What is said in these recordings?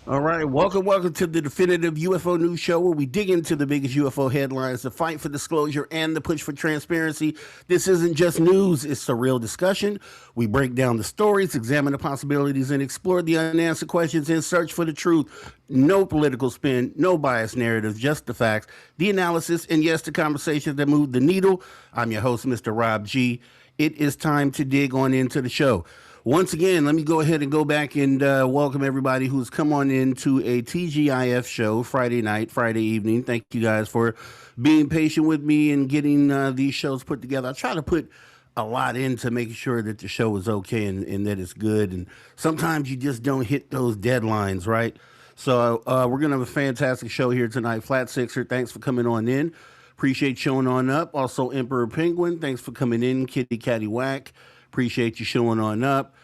All right, welcome to the definitive UFO news show where we dig into the biggest UFO headlines, the fight for disclosure, and the push for transparency. This isn't just news, it's a real discussion. We break down the stories, examine the possibilities, and explore the unanswered questions in search for the truth. No political spin, no biased narratives, just the facts, the analysis, and yes, the conversations that move the needle. I'm your host, Mr. Rob G. It is time to dig on into the show. Once again, let me go ahead and go back and welcome everybody who's come on into a TGIF show Friday night, Friday evening. Thank you guys for being patient with me and getting these shows put together. I try to put a lot into making sure that the show is okay and that it's good. And sometimes you just don't hit those deadlines, right? So we're going to have a fantastic show here tonight. Flat Sixer, thanks for coming on in. Appreciate showing on up. Also, Emperor Penguin, thanks for coming in. Kitty Catty Whack. Appreciate you showing on up.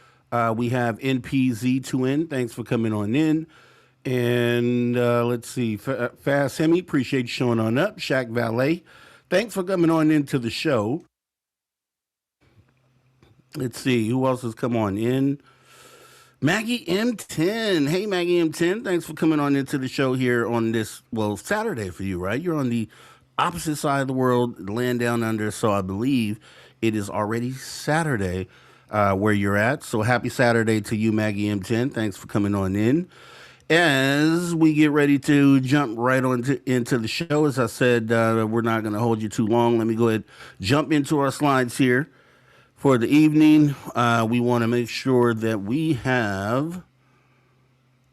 We have NPZ2N. Thanks for coming on in. And let's see. Fast Hemi. Appreciate you showing on up. Shaq Valet. Thanks for coming on into the show. Let's see. Who else has come on in? Maggie M10. Hey, Maggie M10. Thanks for coming on into the show here on this, well, Saturday for you, right? You're on the opposite side of the world, land down under. So I believe it is already Saturday where you're at. So happy Saturday to you, Maggie M10. Thanks for coming on in. As we get ready to jump right into the show, as I said, we're not going to hold you too long. Let me go ahead jump into our slides here for the evening. We want to make sure that we have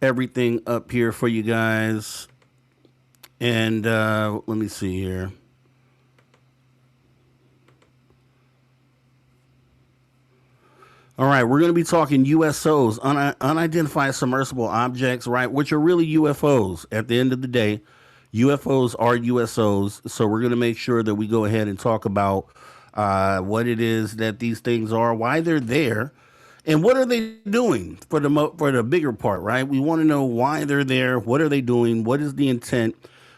everything up here for you guys. And let me see here. All right, we're going to be talking U.S.Os, unidentified submersible objects, right, which are really UFOs. At the end of the day, UFOs are USOs, so we're going to make sure that we go ahead and talk about what it is that these things are, why they're there, and what are they doing for the bigger part, right? We want to know why they're there, what are they doing, what is the intent.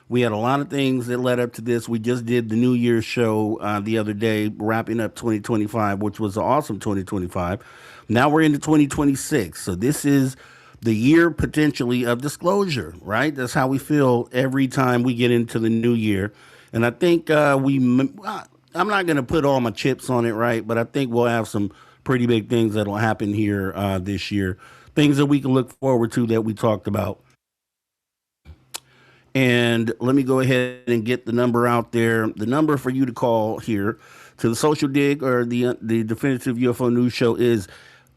We had a lot of things that led up to this. We just did the New Year's show the other day, wrapping up 2025, which was an awesome 2025. Now we're into 2026. So this is the year potentially of disclosure, right? That's how we feel every time we get into the new year. And I think I'm not going to put all my chips on it, right? But I think we'll have some pretty big things that'll happen here this year. Things that we can look forward to that we talked about. And let me go ahead and get the number out there. The number for you to call here to the Social Dig or the Definitive UFO News Show is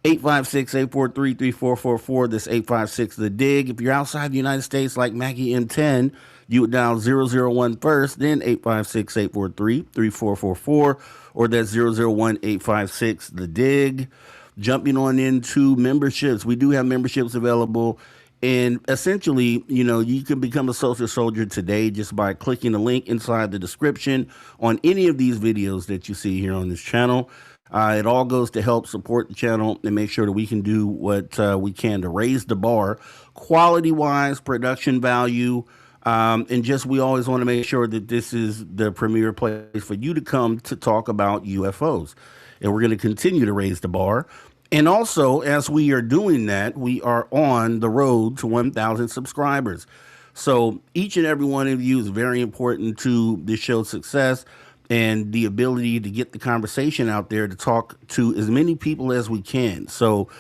856-843-3444. That's 856 The Dig. If you're outside the United States like Maggie M10, you would dial 001 first, then 856-843-3444, or that's 001-856 The Dig. Jumping on into memberships. We do have memberships available. And essentially, you can become a social soldier today just by clicking the link inside the description on any of these videos that you see here on this channel. It all goes to help support the channel and make sure that we can do what we can to raise the bar quality-wise, production value, and just we always want to make sure that this is the premier place for you to come to talk about UFOs. And we're going to continue to raise the bar. And also, as we are doing that, we are on the road to 1,000 subscribers. So each and every one of you is very important to this show's success and the ability to get the conversation out there to talk to as many people as we can. So,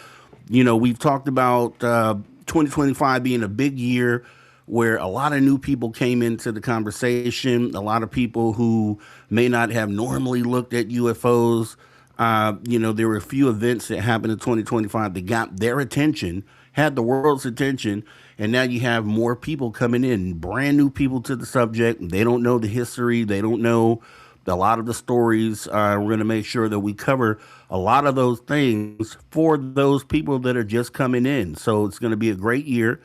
we've talked about 2025 being a big year where a lot of new people came into the conversation, a lot of people who may not have normally looked at UFOs. There were a few events that happened in 2025 that got their attention, had the world's attention, and now you have more people coming in, brand new people to the subject. They don't know the history. They don't know a lot of the stories. We're going to make sure that we cover a lot of those things for those people that are just coming in. So it's going to be a great year.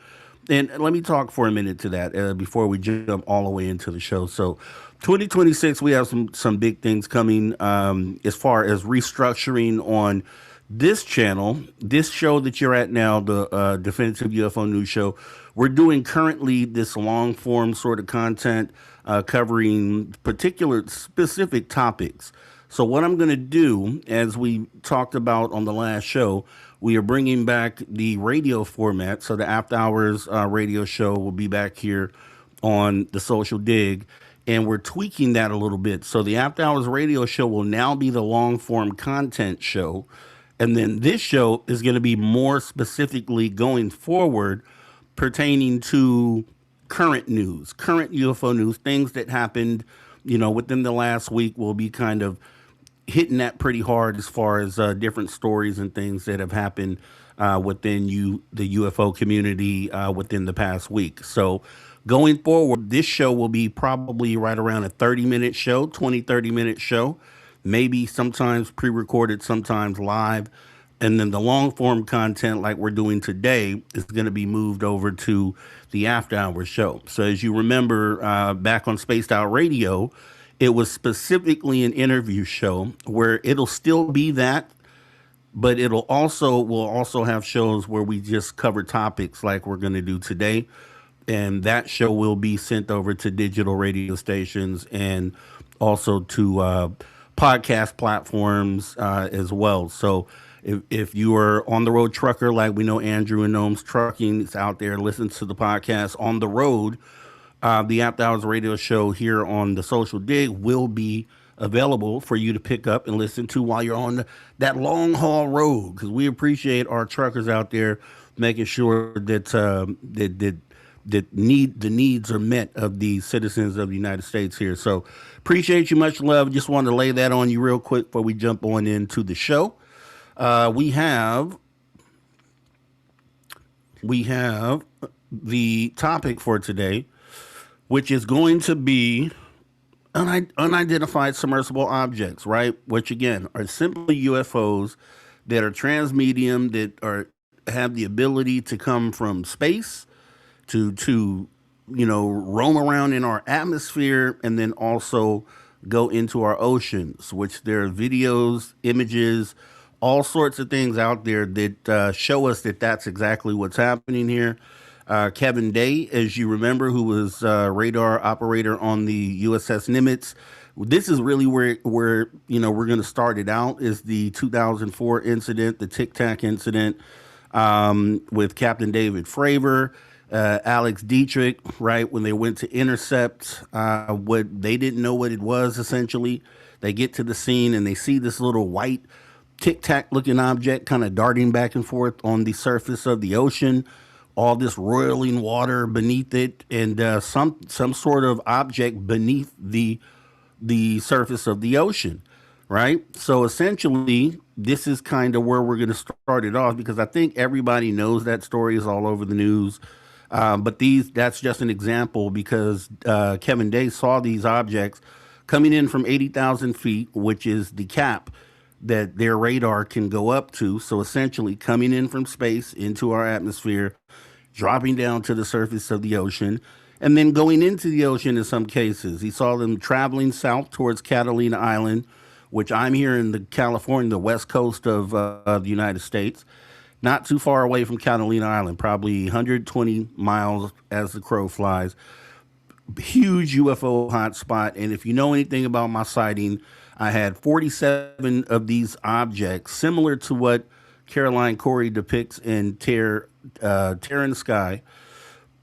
And let me talk for a minute to that before we jump all the way into the show. So 2026, we have some big things coming as far as restructuring on this channel, this show that you're at now, the Definitive UFO News Show. We're doing currently this long form sort of content covering particular specific topics. So what I'm going to do, as we talked about on the last show, we are bringing back the radio format. So the After Hours radio show will be back here on the Social Dig. And we're tweaking that a little bit. So the After Hours radio show will now be the long form content show. And then this show is going to be more specifically going forward pertaining to current news, current UFO news, things that happened, within the last week. Will be kind of hitting that pretty hard as far as different stories and things that have happened within the UFO community within the past week. So going forward, this show will be probably right around a 30-minute show, 20, 30-minute show, maybe sometimes pre-recorded, sometimes live. And then the long form content, like we're doing today, is going to be moved over to the After Hours show. So, as you remember, back on Spaced Out Radio, it was specifically an interview show where it'll still be that, but we'll also have shows where we just cover topics like we're going to do today. And that show will be sent over to digital radio stations and also to podcast platforms as well. So if you are on the road trucker, like we know Andrew and Gnomes Trucking is out there, listens to the podcast on the road, the After Hours radio show here on the Social Dig will be available for you to pick up and listen to while you're on that long haul road. Because we appreciate our truckers out there making sure that the needs are met of the citizens of the United States here. So appreciate you, much love. Just wanted to lay that on you real quick before we jump on into the show. We have the topic for today, which is going to be unidentified submersible objects, right? Which again are simply UFOs that are transmedium, that have the ability to come from space to roam around in our atmosphere and then also go into our oceans, which there are videos, images, all sorts of things out there that show us that that's exactly what's happening here. Kevin Day, as you remember, who was radar operator on the USS Nimitz. This is really where we're going to start it out, is the 2004 incident, the Tic Tac incident, with Captain David Fravor, Alex Dietrich, right? When they went to intercept what they didn't know what it was, essentially. They get to the scene and they see this little white tic tac looking object kind of darting back and forth on the surface of the ocean, all this roiling water beneath it, and some sort of object beneath the surface of the ocean, right? So essentially, this is kind of where we're going to start it off, because I think everybody knows that story is all over the news. But that's just an example, because Kevin Day saw these objects coming in from 80,000 feet, which is the cap that their radar can go up to. So essentially coming in from space into our atmosphere, dropping down to the surface of the ocean, and then going into the ocean in some cases. He saw them traveling south towards Catalina Island, which I'm here in the west coast of the United States, not too far away from Catalina Island, probably 120 miles as the crow flies. Huge UFO hotspot. And if you know anything about my sighting, I had 47 of these objects, similar to what Caroline Corey depicts in Tear in the Sky,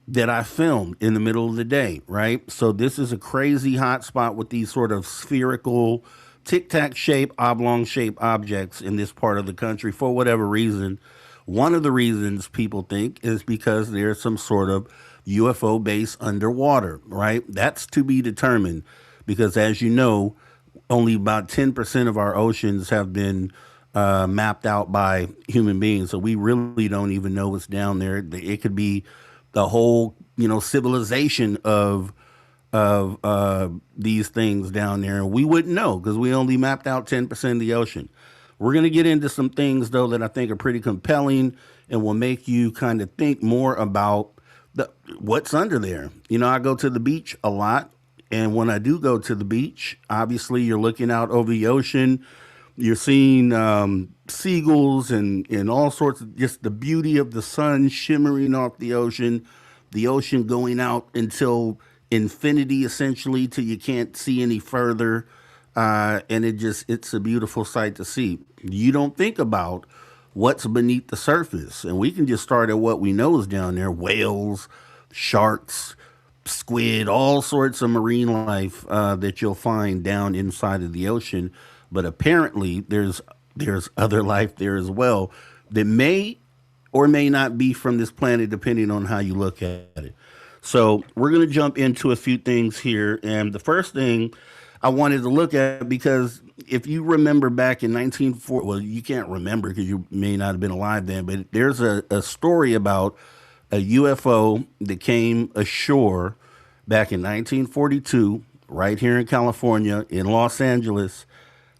that I filmed in the middle of the day, right? So this is a crazy hotspot with these sort of spherical, tic-tac shape, oblong shape objects in this part of the country for whatever reason. One of the reasons people think is because there's some sort of UFO base underwater, right? That's to be determined, because as you know, only about 10% of our oceans have been mapped out by human beings. So we really don't even know what's down there. It could be the whole, civilization of these things down there. And we wouldn't know, because we only mapped out 10% of the ocean. We're going to get into some things, though, that I think are pretty compelling and will make you kind of think more about what's under there. I go to the beach a lot. And when I do go to the beach, obviously you're looking out over the ocean. You're seeing seagulls and all sorts of just the beauty of the sun shimmering off the ocean going out until infinity, essentially, till you can't see any further. And it's a beautiful sight to see. You don't think about what's beneath the surface. And we can just start at what we know is down there: whales, sharks, squid, all sorts of marine life that you'll find down inside of the ocean. But apparently, there's other life there as well that may or may not be from this planet, depending on how you look at it. So we're going to jump into a few things here, and the first thing I wanted to look at, because if you remember back in 1940, well, you can't remember because you may not have been alive then, but there's a story about a UFO that came ashore back in 1942, right here in California, in Los Angeles,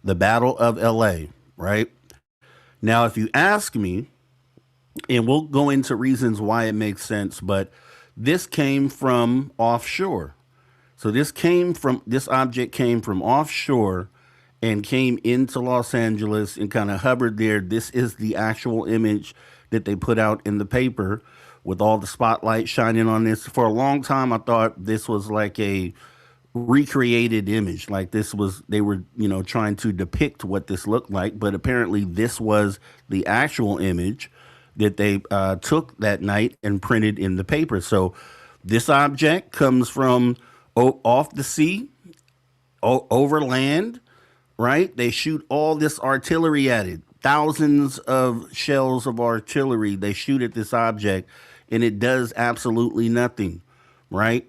the Battle of LA, right? Now, if you ask me, and we'll go into reasons why it makes sense, but this came from offshore. So this object came from offshore and came into Los Angeles and kind of hovered there. This is the actual image that they put out in the paper with all the spotlight shining on this. For a long time, I thought this was like a recreated image. Like this was, they were, trying to depict what this looked like. But apparently this was the actual image that they took that night and printed in the paper. So this object comes from off the sea, over land, right? They shoot all this artillery at it, thousands of shells of artillery. They shoot at this object and it does absolutely nothing, right?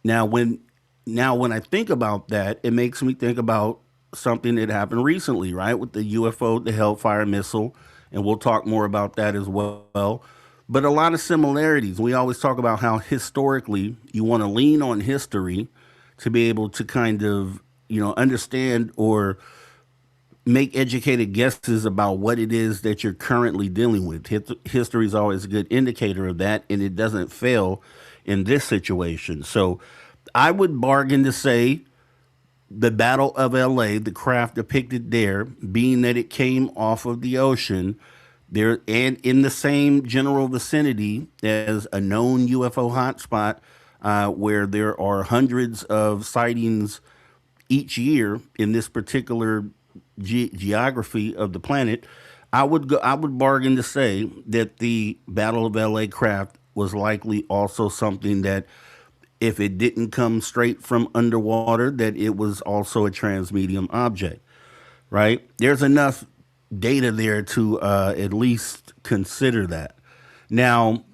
Now, when I think about that, it makes me think about something that happened recently, right? With the UFO, the Hellfire missile, and we'll talk more about that as well. But a lot of similarities. We always talk about how historically you want to lean on history to be able to kind of, understand or make educated guesses about what it is that you're currently dealing with. History is always a good indicator of that, and it doesn't fail in this situation. So I would bargain to say the Battle of LA, the craft depicted there, being that it came off of the ocean, there and in the same general vicinity as a known UFO hotspot, where there are hundreds of sightings each year in this particular geography of the planet. I would bargain to say that the Battle of LA craft was likely also something that, if it didn't come straight from underwater, that it was also a transmedium object, right? There's enough data there to at least consider that. Now,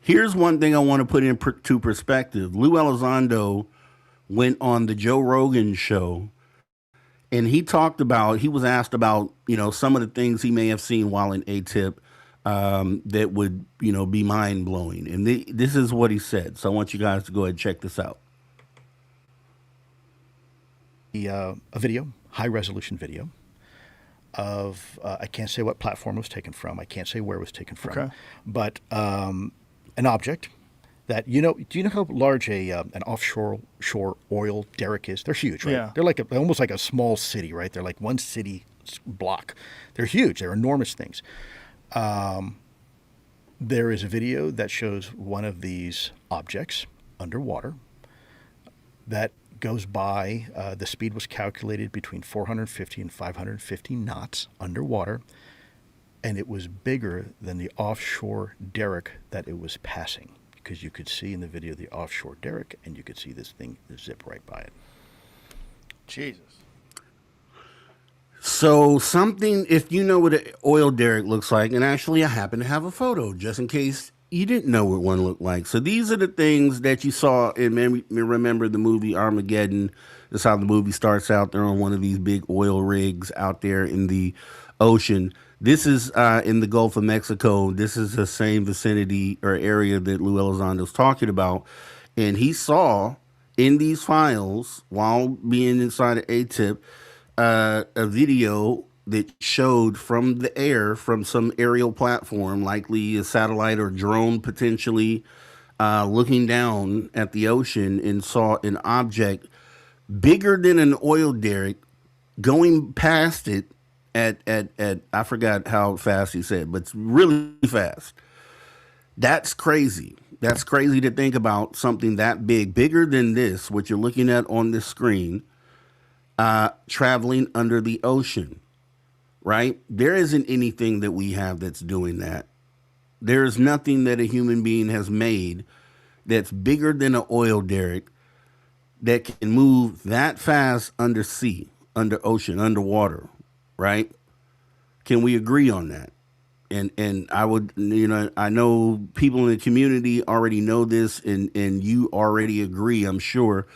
here's one thing I want to put into perspective. Lou Elizondo went on the Joe Rogan show, and he was asked about, some of the things he may have seen while in ATIP that would, be mind blowing. And this is what he said. So I want you guys to go ahead and check this out. A video, high resolution video of, I can't say what platform it was taken from. I can't say where it was taken from, okay. But an object that, do you know how large an offshore oil derrick is? They're huge, right? Yeah. They're like almost like a small city, right? They're like one city block. They're huge. They're enormous things. There is a video that shows one of these objects underwater that goes by. The speed was calculated between 450 and 550 knots underwater, and it was bigger than the offshore derrick that it was passing, because you could see in the video the offshore derrick, and you could see this thing zip right by it. Jesus. So if you know what an oil derrick looks like, and actually I happen to have a photo just in case you didn't know what one looked like. So these are the things that you saw in, remember the movie Armageddon. That's how the movie starts out. They're on one of these big oil rigs out there in the ocean. This is in the Gulf of Mexico. This is the same vicinity or area that Lou Elizondo's talking about. And he saw in these files, while being inside of ATIP, a video that showed from the air, from some aerial platform, likely a satellite or drone potentially, looking down at the ocean, and saw an object bigger than an oil derrick going past it at I forgot how fast he said, but it's really fast. That's crazy. That's crazy to think about something that big, bigger than this, what you're looking at on this screen, traveling under the ocean. right? There isn't anything that we have that's doing that. There is nothing that a human being has made that's bigger than an oil derrick that can move that fast under sea, under ocean, underwater, right? Can we agree on that? And I would, I know people in the community already know this, and you already agree, I'm sure.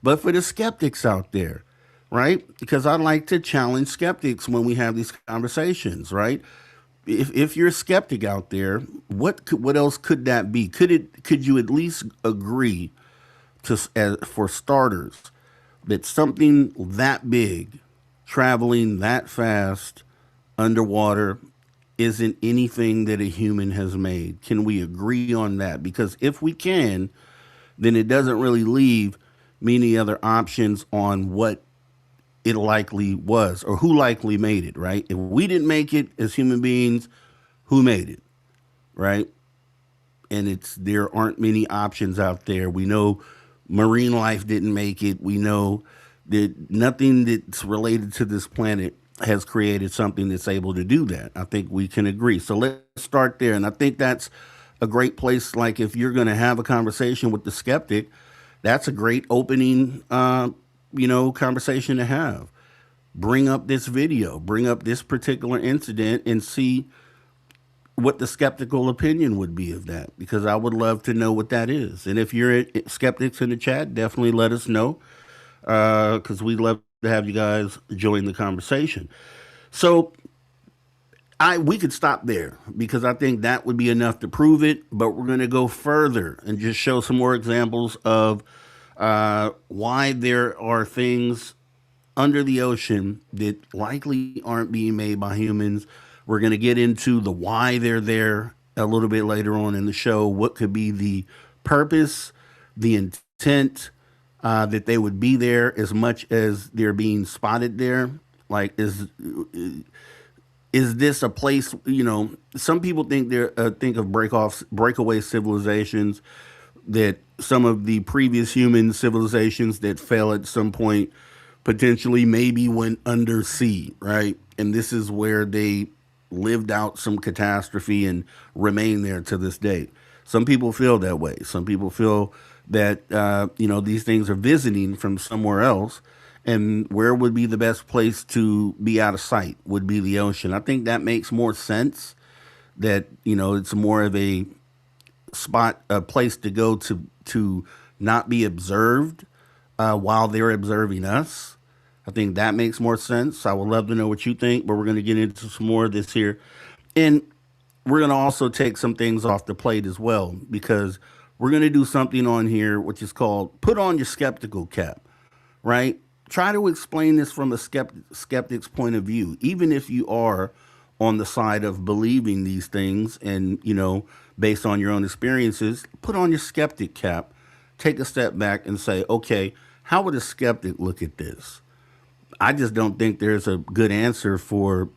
But for the skeptics out there, right? Because I like to challenge skeptics when we have these conversations, right? If you're a skeptic out there, what else could that be? Could you at least agree for starters, that something that big, traveling that fast underwater, isn't anything that a human has made? Can we agree on that? Because if we can, then it doesn't really leave many other options on what it likely was or who likely made it, right? If we didn't make it as human beings, who made it, right? And there aren't many options out there. We know marine life didn't make it. We know that nothing that's related to this planet has created something that's able to do that. I think we can agree. So let's start there. And I think that's a great place. Like if you're going to have a conversation with the skeptic, that's a great opening, conversation to have. Bring up this video, bring up this particular incident, and see what the skeptical opinion would be of that, because I would love to know what that is. And if you're skeptics in the chat, definitely let us know, because we'd love to have you guys join the conversation. So we could stop there because I think that would be enough to prove it. But we're going to go further and just show some more examples of why there are things under the ocean that likely aren't being made by humans. We're going to get into the why they're there a little bit later on in the show. What could be the purpose, the intent, that they would be there as much as they're being spotted there. Like, is this a place? Some people think of breakaway civilizations, that some of the previous human civilizations that fell at some point potentially maybe went undersea, right? And this is where they lived out some catastrophe and remain there to this day. Some people feel that way. Some people feel that these things are visiting from somewhere else, and where would be the best place to be out of sight would be the ocean. I think that makes more sense. That it's more of a spot, a place to go to not be observed while they're observing us. I think that makes more sense. I would love to know what you think, but we're going to get into some more of this here. And we're going to also take some things off the plate as well, because we're going to do something on here which is called put on your skeptical cap, right? Try to explain this from a skeptic's point of view, even if you are on the side of believing these things and, based on your own experiences. Put on your skeptic cap, take a step back and say, okay, how would a skeptic look at this? I just don't think there's a good answer for,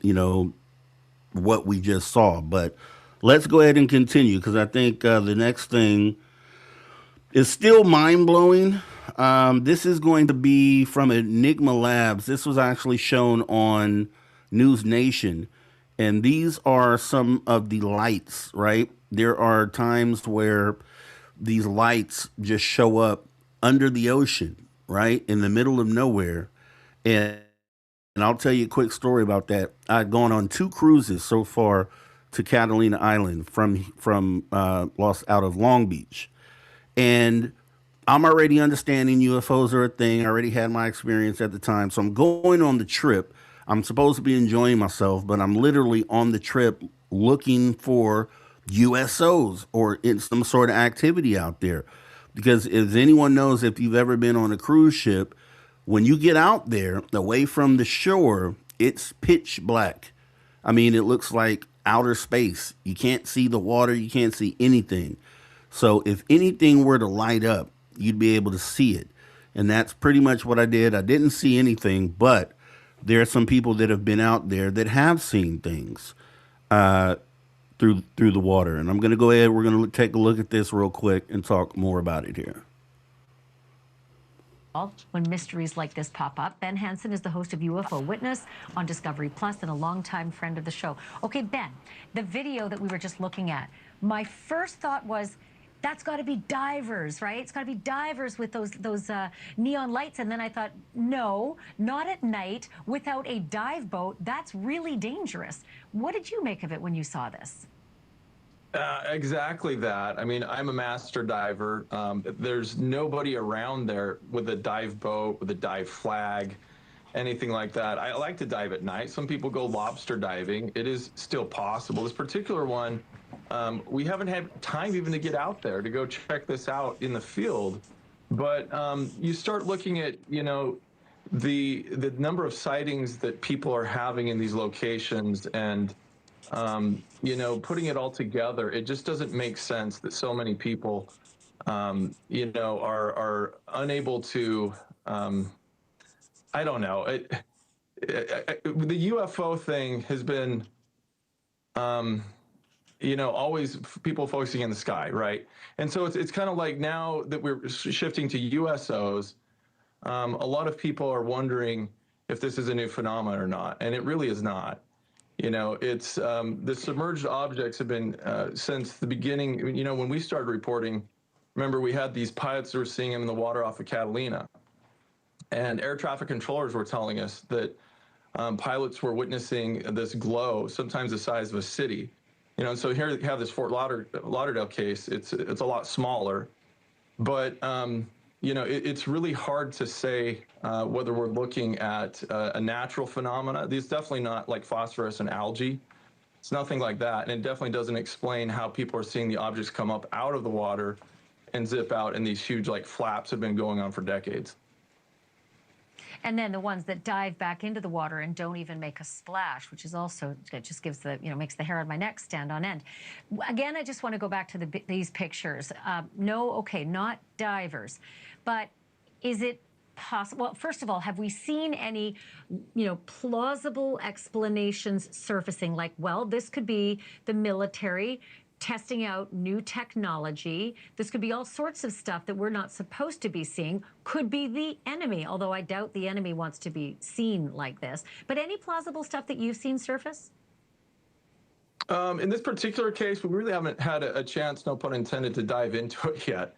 what we just saw. But let's go ahead and continue, because I think the next thing is still mind blowing. This is going to be from Enigma Labs. This was actually shown on News Nation. And these are some of the lights, right? There are times where these lights just show up under the ocean, right? In the middle of nowhere. And and I'll tell you a quick story about that. I've gone on 2 cruises so far to Catalina Island from Los out of Long Beach, and I'm already understanding UFOs are a thing. I already had my experience at the time, so I'm going on the trip. I'm supposed to be enjoying myself, but I'm literally on the trip looking for USOs or in some sort of activity out there. Because as anyone knows, if you've ever been on a cruise ship, when you get out there away from the shore, it's pitch black. I mean, it looks like outer space. You can't see the water, you can't see anything. So if anything were to light up, you'd be able to see it. And that's pretty much what I did. I didn't see anything, but there are some people that have been out there that have seen things uh, through the water. And I'm going to go ahead. We're going to take a look at this real quick and talk more about it here. when mysteries like this pop up. Ben Hansen is the host of UFO Witness on Discovery Plus and a longtime friend of the show. Okay, Ben, the video that we were just looking at, my first thought was, that's got to be divers, right? It's got to be divers with those neon lights. And then I thought, no, not at night without a dive boat. That's really dangerous. What did you make of it when you saw this? Exactly that. I mean, I'm a master diver. There's nobody around there with a dive boat, with a dive flag, anything like that. I like to dive at night. Some people go lobster diving. It is still possible. This particular one, we haven't had time even to get out there to go check this out in the field. But you start looking at, you know, the number of sightings that people are having in these locations, and you know, putting it all together, it just doesn't make sense that so many people, you know, are unable to, I don't know. The UFO thing has been, you know, always people focusing in the sky, right? And so it's kind of like now that we're shifting to U.S.Os, a lot of people are wondering if this is a new phenomenon or not, and it really is not. You know, it's the submerged objects have been since the beginning. You know, when we started reporting, remember we had these pilots that were seeing them in the water off of Catalina, and air traffic controllers were telling us that pilots were witnessing this glow, sometimes the size of a city. You know, and so here you have this Fort Lauderdale case. It's a lot smaller, but you know, it's really hard to say whether we're looking at a natural phenomena. These definitely not like phosphorus and algae. It's nothing like that, and it definitely doesn't explain how people are seeing the objects come up out of the water and zip out, and these huge like flaps have been going on for decades. And then the ones that dive back into the water and don't even make a splash, which is also, it just gives the, you know, makes the hair on my neck stand on end. Again, I just want to go back to these pictures. No, okay, not divers, but is it possible? Well, first of all, have we seen any, you know, plausible explanations surfacing? Like, well, this could be the military testing out new technology. This could be all sorts of stuff that we're not supposed to be seeing. Could be the enemy, although I doubt the enemy wants to be seen like this. But any plausible stuff that you've seen surface? In this particular case, we really haven't had a chance, no pun intended, to dive into it yet.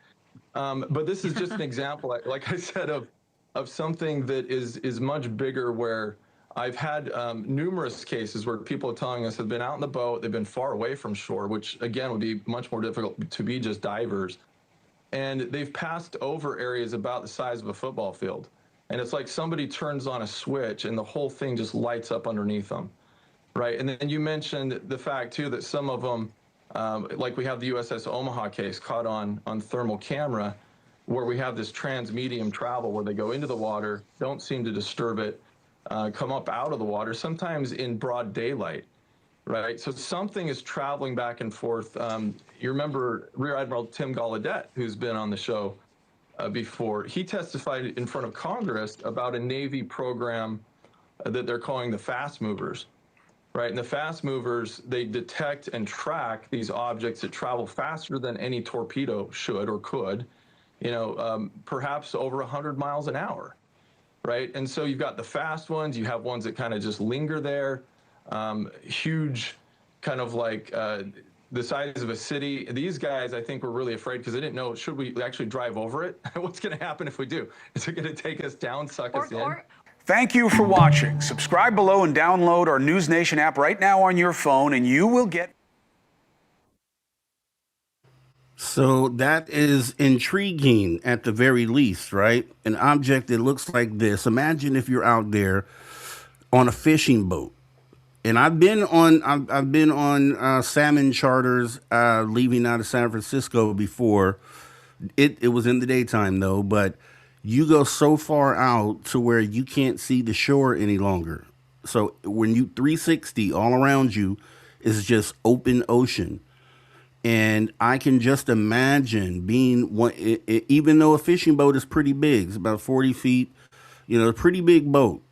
But this is just an example, like I said, of something that is much bigger, where I've had numerous cases where people are telling us have been out in the boat, they've been far away from shore, which again would be much more difficult to be just divers. And they've passed over areas about the size of a football field. And it's like somebody turns on a switch and the whole thing just lights up underneath them, right? And then you mentioned the fact too that some of them, like we have the USS Omaha case caught on thermal camera, where we have this trans-medium travel where they go into the water, don't seem to disturb it, come up out of the water, sometimes in broad daylight, right? So something is traveling back and forth. You remember Rear Admiral Tim Gallaudet, who's been on the show before. He testified in front of Congress about a Navy program that they're calling the fast movers, right? And the fast movers, they detect and track these objects that travel faster than any torpedo should or could, you know, perhaps over 100 miles an hour. Right, and so you've got the fast ones, you have ones that kind of just linger there, huge, kind of like the size of a city. These guys, I think, were really afraid because they didn't know, should we actually drive over it? What's going to happen if we do? Is it going to take us down, suck us in? Thank you for watching. Subscribe below and download our News Nation app right now on your phone, and you will get... So that is intriguing at the very least, right? An object that looks like this. Imagine if you're out there on a fishing boat. And I've been on salmon charters leaving out of San Francisco before. It was in the daytime though, but you go so far out to where you can't see the shore any longer. So when you 360, all around you is just open ocean. And I can just imagine being one, even though a fishing boat is pretty big, it's about 40 feet, you know, a pretty big boat,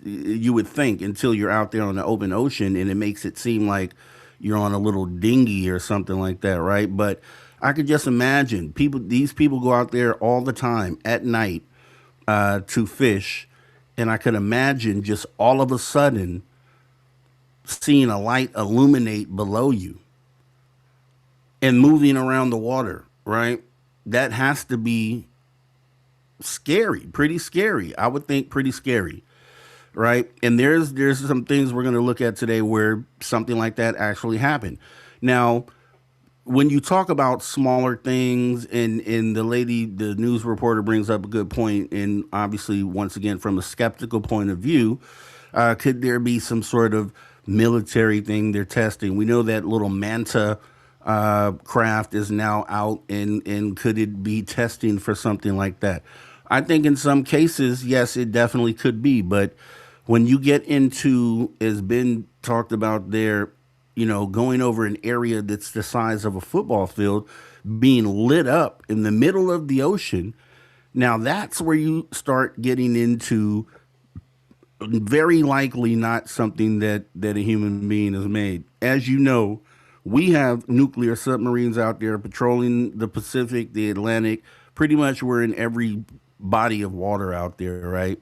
you would think, until you're out there on the open ocean and it makes it seem like you're on a little dinghy or something like that, right? But I could just imagine these people go out there all the time at night to fish, and I could imagine just all of a sudden seeing a light illuminate below you and moving around the water, right? That has to be scary, pretty scary. I would think pretty scary, right? And there's some things we're going to look at today where something like that actually happened. Now, when you talk about smaller things, and the news reporter brings up a good point, and obviously, once again, from a skeptical point of view, could there be some sort of military thing they're testing? We know that little Manta craft is now out, and could it be testing for something like that? I think in some cases, yes, it definitely could be. But when you get into, as been talked about there, going over an area that's the size of a football field, being lit up in the middle of the ocean, now that's where you start getting into very likely not something that a human being has made. As you know, we have nuclear submarines out there patrolling the Pacific, the Atlantic. Pretty much we're in every body of water out there, right?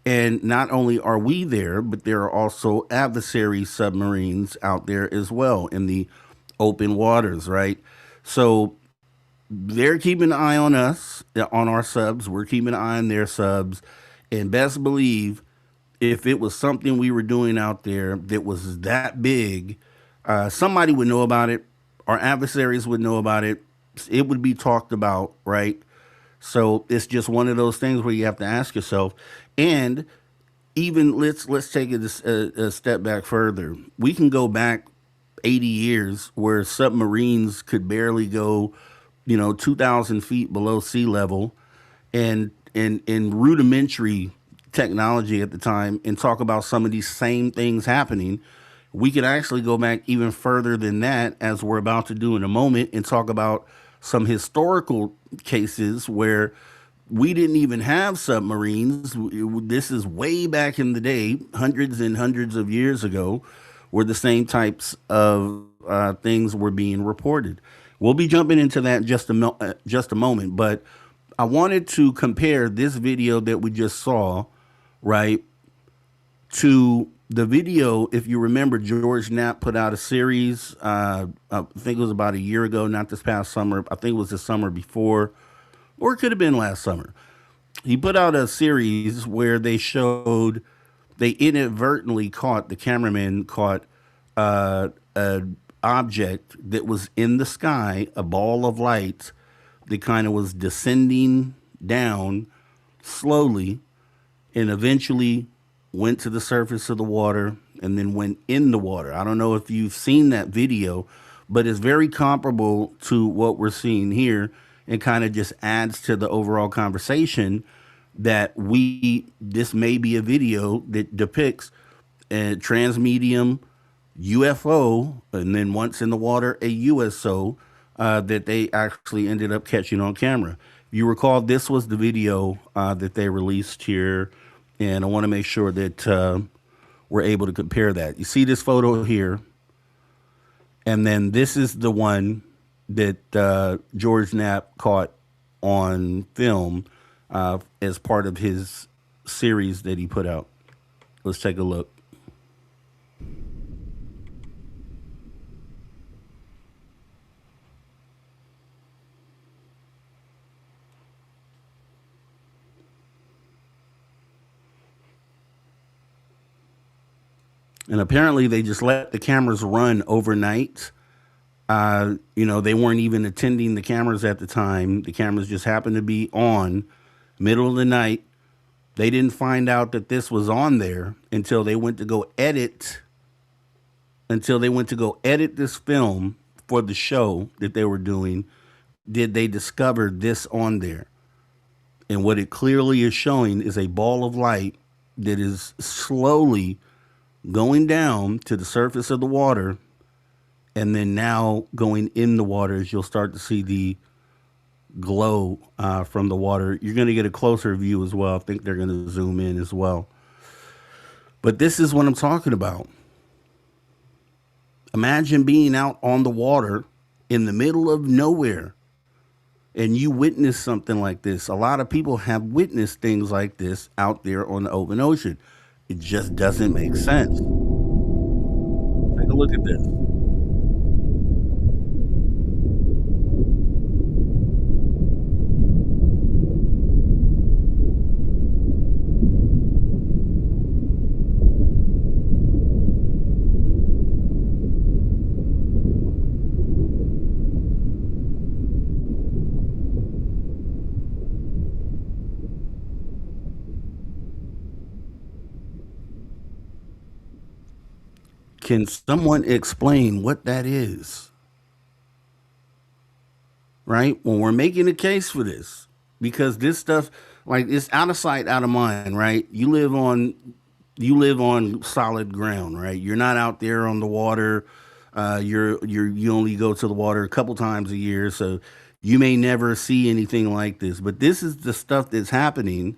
And not only are we there, but there are also adversary submarines out there as well in the open waters, right? So they're keeping an eye on us, on our subs. We're keeping an eye on their subs. And best believe, if it was something we were doing out there that was that big, somebody would know about it. Our adversaries would know about it. It would be talked about, right? So it's just one of those things where you have to ask yourself. And even let's take it a step back further. We can go back 80 years where submarines could barely go, 2,000 feet below sea level, and in rudimentary technology at the time, and talk about some of these same things happening. We could actually go back even further than that, as we're about to do in a moment, and talk about some historical cases where we didn't even have submarines. This is way back in the day, hundreds and hundreds of years ago, where the same types of things were being reported. We'll be jumping into that in just a moment, but I wanted to compare this video that we just saw, right, to the video. If you remember, George Knapp put out a series, I think it was about a year ago, not this past summer. I think it was the summer before, or it could have been last summer. He put out a series where they inadvertently caught, the cameraman caught an object that was in the sky, a ball of light that kind of was descending down slowly, and eventually went to the surface of the water and then went in the water. I don't know if you've seen that video, but it's very comparable to what we're seeing here, and kind of just adds to the overall conversation that this may be a video that depicts a transmedium UFO, and then once in the water, a U.S.O. That they actually ended up catching on camera. You recall, this was the video that they released here, and I want to make sure that we're able to compare that. You see this photo here, and then this is the one that George Knapp caught on film as part of his series that he put out. Let's take a look. And apparently they just let the cameras run overnight. They weren't even attending the cameras at the time. The cameras just happened to be on middle of the night. They didn't find out that this was on there until they went to go edit this film for the show that they were doing. Did they discover this on there? And what it clearly is showing is a ball of light that is slowly going down to the surface of the water, and then now going in the water, as you'll start to see the glow from the water. You're going to get a closer view as well. I think they're going to zoom in as well. But this is what I'm talking about. Imagine being out on the water in the middle of nowhere, and you witness something like this, a lot of people have witnessed things like this out there on the open ocean. It just doesn't make sense. Take a look at this. Can someone explain what that is? Right? When we're making a case for this, because this stuff, like, it's out of sight, out of mind, right? You live on solid ground, right? You're not out there on the water. You only go to the water a couple times a year, so you may never see anything like this. But this is the stuff that's happening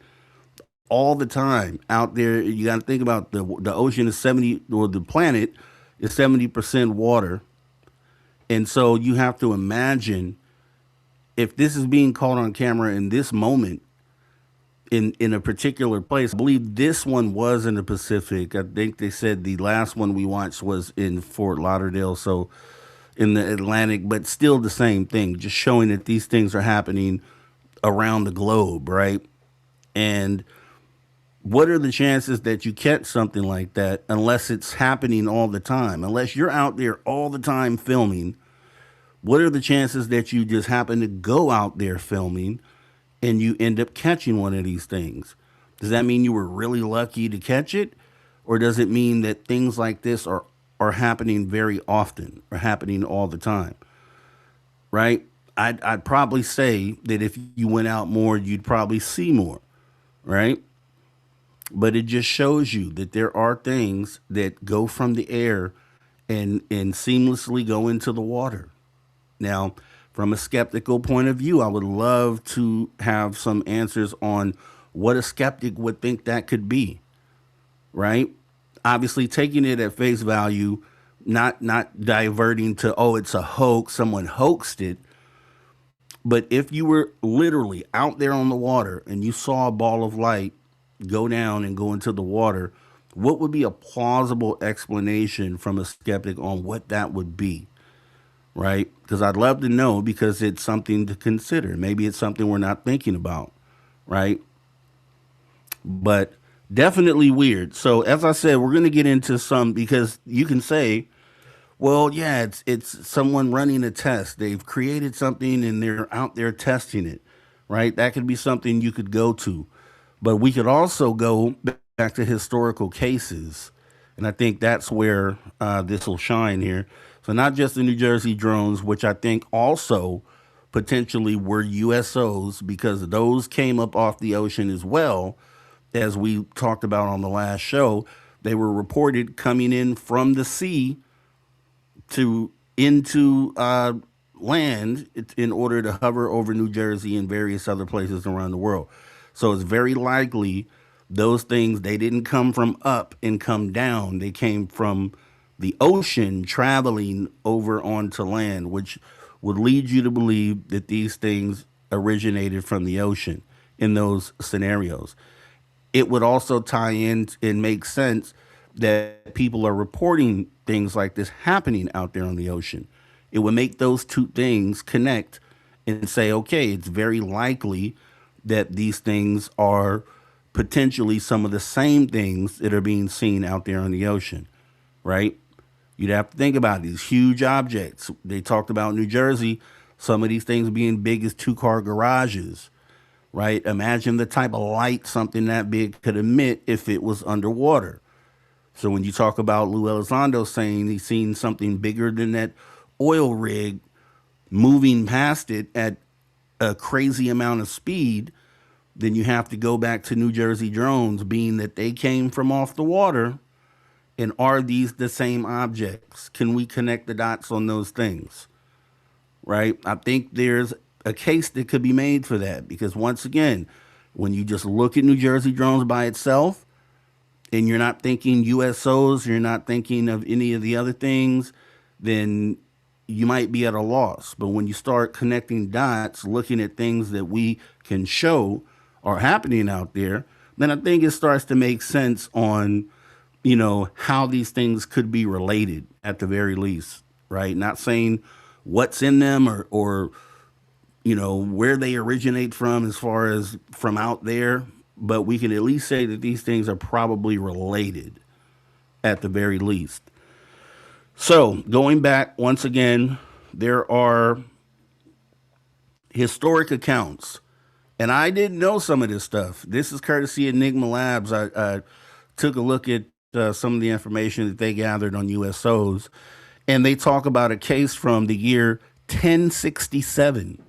all the time out there. You got to think about the ocean is 70, or the planet is 70% water, and so you have to imagine if this is being caught on camera in this moment in a particular place. I believe this one was in the Pacific. I think they said the last one we watched was in Fort Lauderdale, so in the Atlantic, but still the same thing, just showing that these things are happening around the globe, right? And what are the chances that you catch something like that unless it's happening all the time? Unless you're out there all the time filming, what are the chances that you just happen to go out there filming and you end up catching one of these things? Does that mean you were really lucky to catch it? Or does it mean that things like this are happening very often or happening all the time? Right? I'd probably say that if you went out more, you'd probably see more, right? But it just shows you that there are things that go from the air and seamlessly go into the water. Now, from a skeptical point of view, I would love to have some answers on what a skeptic would think that could be, right? Obviously, taking it at face value, not diverting to, oh, it's a hoax, someone hoaxed it. But if you were literally out there on the water and you saw a ball of light go down and go into the water, what would be a plausible explanation from a skeptic on what that would be? Right? Because I'd love to know, because it's something to consider. Maybe it's something we're not thinking about, right? But definitely weird. So as I said, we're going to get into some, because you can say, well, yeah, it's someone running a test. They've created something and they're out there testing it, right? That could be something you could go to. But we could also go back to historical cases. And I think that's where this will shine here. So not just the New Jersey drones, which I think also potentially were U.S.Os, because those came up off the ocean as well, as we talked about on the last show. They were reported coming in from the sea to into land in order to hover over New Jersey and various other places around the world. So it's very likely those things, they didn't come from up and come down. They came from the ocean traveling over onto land, which would lead you to believe that these things originated from the ocean in those scenarios. It would also tie in and make sense that people are reporting things like this happening out there on the ocean. It would make those two things connect and say, okay, it's very likely that these things are potentially some of the same things that are being seen out there on the ocean, right? You'd have to think about these huge objects. They talked about New Jersey, some of these things being big as two-car garages, right? Imagine the type of light something that big could emit if it was underwater. So when you talk about Lou Elizondo saying he's seen something bigger than that oil rig moving past it at a crazy amount of speed, then you have to go back to New Jersey drones, being that they came from off the water. And are these the same objects? Can we connect the dots on those things? Right? I think there's a case that could be made for that, because once again, when you just look at New Jersey drones by itself and you're not thinking U.S.Os, you're not thinking of any of the other things, then you might be at a loss. But when you start connecting dots, looking at things that we can show are happening out there, then I think it starts to make sense on, how these things could be related at the very least, right? Not saying what's in them or where they originate from as far as from out there, but we can at least say that these things are probably related at the very least. So, going back once again, there are historic accounts, and I didn't know some of this stuff. This is courtesy of Enigma Labs. I took a look at some of the information that they gathered on U.S.Os, and they talk about a case from the year 1067.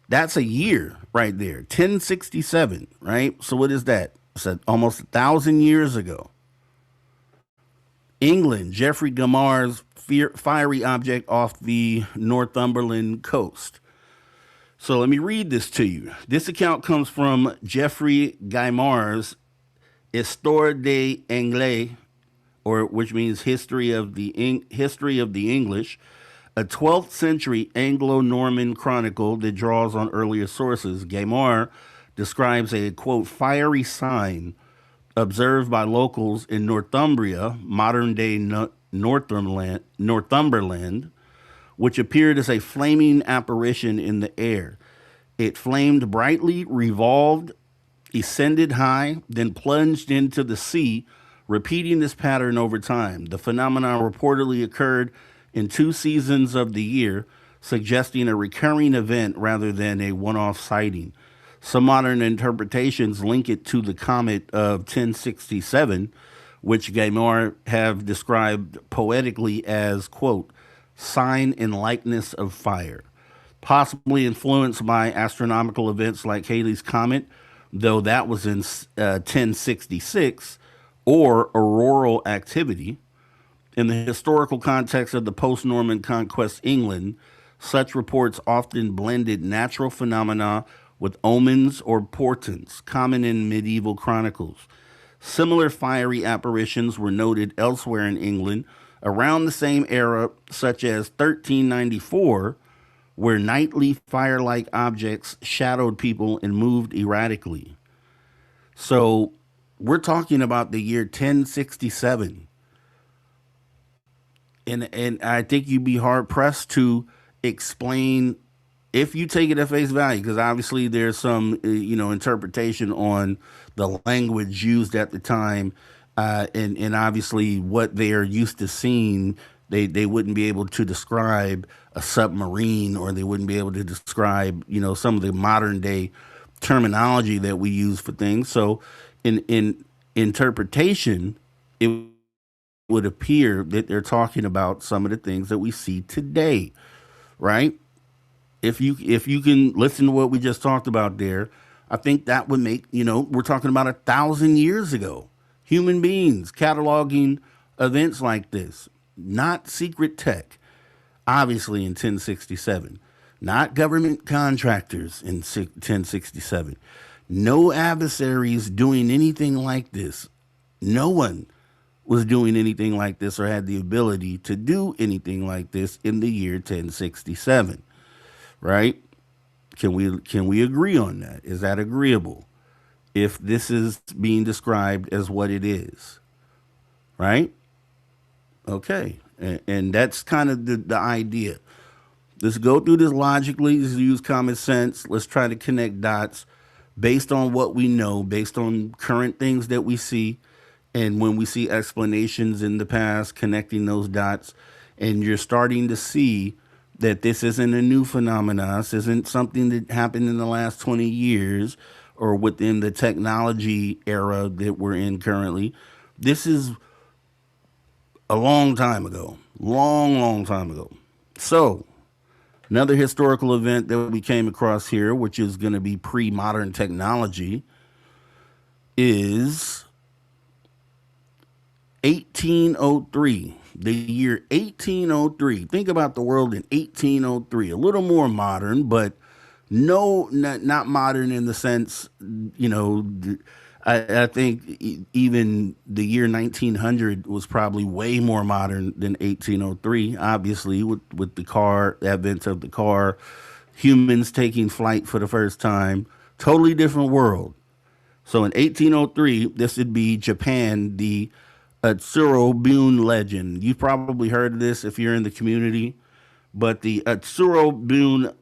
That's a year right there, 1067, right? So what is that? It's almost 1,000 years ago. England, Geoffrey Gamar's fiery object off the Northumberland coast. So let me read this to you. This account comes from Geoffrey Gamar's Histoire des Anglais, or which means history of the English, a 12th century Anglo-Norman chronicle that draws on earlier sources. Gaimar describes a, quote, fiery sign observed by locals in Northumbria, modern-day Northumberland, which appeared as a flaming apparition in the air. It flamed brightly, revolved, ascended high, then plunged into the sea, repeating this pattern over time. The phenomenon reportedly occurred in 2 seasons of the year, suggesting a recurring event rather than a one-off sighting. Some modern interpretations link it to the comet of 1067, which Gaimar have described poetically as, quote, sign and likeness of fire, possibly influenced by astronomical events like Halley's Comet, though that was in 1066, or auroral activity. In the historical context of the post-Norman conquest England, such reports often blended natural phenomena with omens or portents, common in medieval chronicles. Similar fiery apparitions were noted elsewhere in England around the same era, such as 1394, where nightly fire-like objects shadowed people and moved erratically. So we're talking about the year 1067. And I think you'd be hard-pressed to explain, if you take it at face value, because obviously there's some, interpretation on the language used at the time, and obviously what they are used to seeing. They wouldn't be able to describe a submarine, or they wouldn't be able to describe, some of the modern day terminology that we use for things. So in interpretation, it would appear that they're talking about some of the things that we see today, right? If you can listen to what we just talked about there, I think that would make, we're talking about 1,000 years ago, human beings cataloging events like this. Not secret tech, obviously in 1067. Not government contractors in 1067. No adversaries doing anything like this. No one was doing anything like this or had the ability to do anything like this in the year 1067. Right? Can we agree on that? Is that agreeable? If this is being described as what it is. Right? Okay, and that's kind of the idea. Let's go through this logically. Let's use common sense. Let's try to connect dots based on what we know, based on current things that we see, and when we see explanations in the past, connecting those dots, and you're starting to see that this isn't a new phenomenon. This isn't something that happened in the last 20 years or within the technology era that we're in currently. This is a long time ago. Long time ago. So, another historical event that we came across here, which is going to be pre-modern technology, is 1803. The year 1803. Think about the world in 1803. A little more modern, but not modern in the sense, I think even the year 1900 was probably way more modern than 1803. Obviously, with the car, the advent of the car, humans taking flight for the first time, totally different world. So in 1803, this would be Japan, the Atsuro Bune legend. You've probably heard of this if you're in the community, but the Atsuro Bune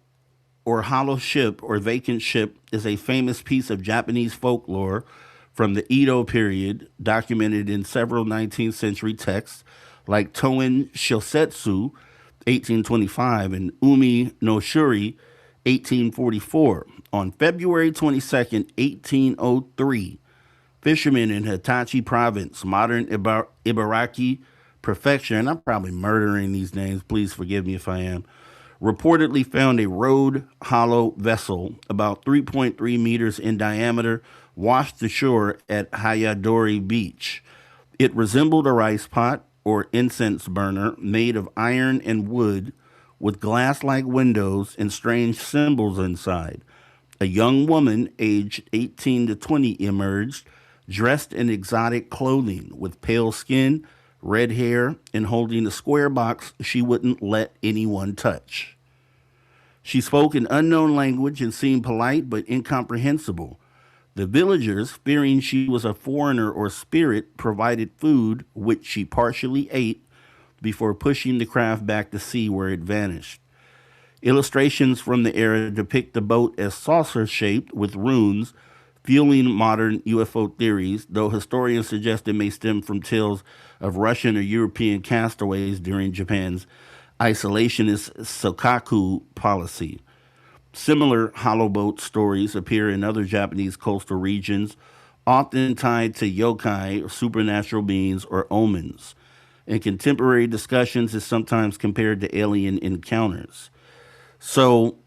or hollow ship or vacant ship is a famous piece of Japanese folklore from the Edo period, documented in several 19th century texts like Toin Shosetsu, 1825, and Umi no Shuri, 1844. On February 22nd, 1803, fishermen in Hitachi province, modern Ibaraki prefecture, and I'm probably murdering these names, please forgive me if I am, reportedly found a rowed hollow vessel about 3.3 meters in diameter washed ashore at Hayadori Beach. It resembled a rice pot or incense burner made of iron and wood with glass like windows and strange symbols inside. A young woman, aged 18 to 20, emerged, dressed in exotic clothing with pale skin, red hair, and holding a square box she wouldn't let anyone touch. She spoke an unknown language and seemed polite but incomprehensible. The villagers, fearing she was a foreigner or spirit, provided food, which she partially ate before pushing the craft back to sea where it vanished. Illustrations from the era depict the boat as saucer shaped with runes, fueling modern UFO theories, though historians suggest it may stem from tales of Russian or European castaways during Japan's isolationist Sokaku policy. Similar hollow boat stories appear in other Japanese coastal regions, often tied to yokai, supernatural beings, or omens. In contemporary discussions, is sometimes compared to alien encounters. So,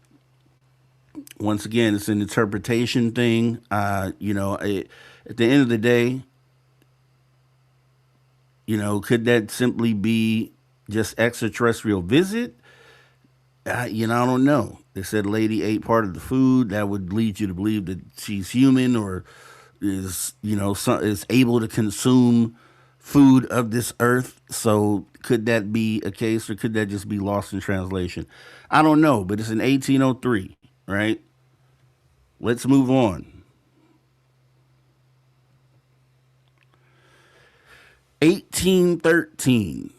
once again, it's an interpretation thing. At the end of the day, could that simply be just extraterrestrial visit? I don't know. They said lady ate part of the food. That would lead you to believe that she's human or is able to consume food of this earth. So could that be a case, or could that just be lost in translation? I don't know, but it's in 1803, right? Let's move on. 1813.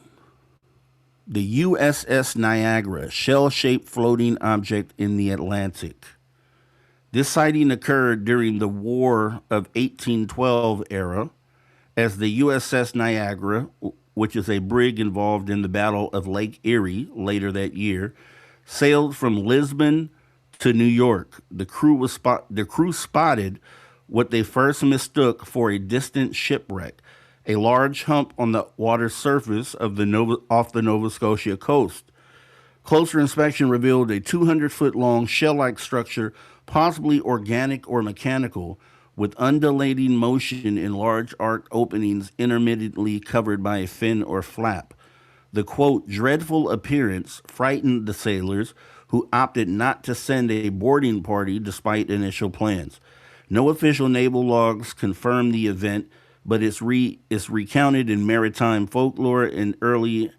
The USS Niagara, shell-shaped floating object in the Atlantic. This sighting occurred during the War of 1812 era, as the USS Niagara, which is a brig involved in the Battle of Lake Erie later that year, sailed from Lisbon to New York. The crew spotted what they first mistook for a distant shipwreck, a large hump on the water surface of off the Nova Scotia coast. Closer inspection revealed a 200-foot long shell-like structure, possibly organic or mechanical, with undulating motion in large arc openings intermittently covered by a fin or flap. The quote, dreadful appearance frightened the sailors, who opted not to send a boarding party despite initial plans. No official naval logs confirm the event, but it's recounted in maritime folklore and early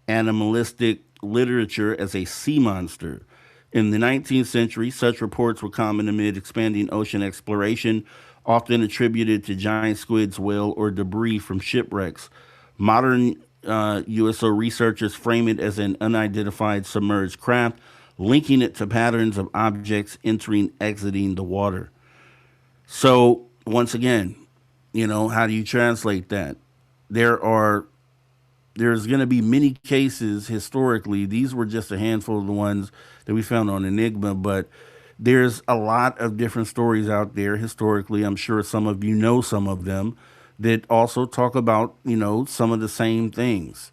animalistic literature as a sea monster. In the 19th century, such reports were common amid expanding ocean exploration, often attributed to giant squids, whale, or debris from shipwrecks. Modern U.S.O. researchers frame it as an unidentified submerged craft, linking it to patterns of objects entering, exiting the water. So, once again, how do you translate that? There's going to be many cases historically. These were just a handful of the ones that we found on Enigma, but there's a lot of different stories out there historically. I'm sure some of you know some of them that also talk about, some of the same things,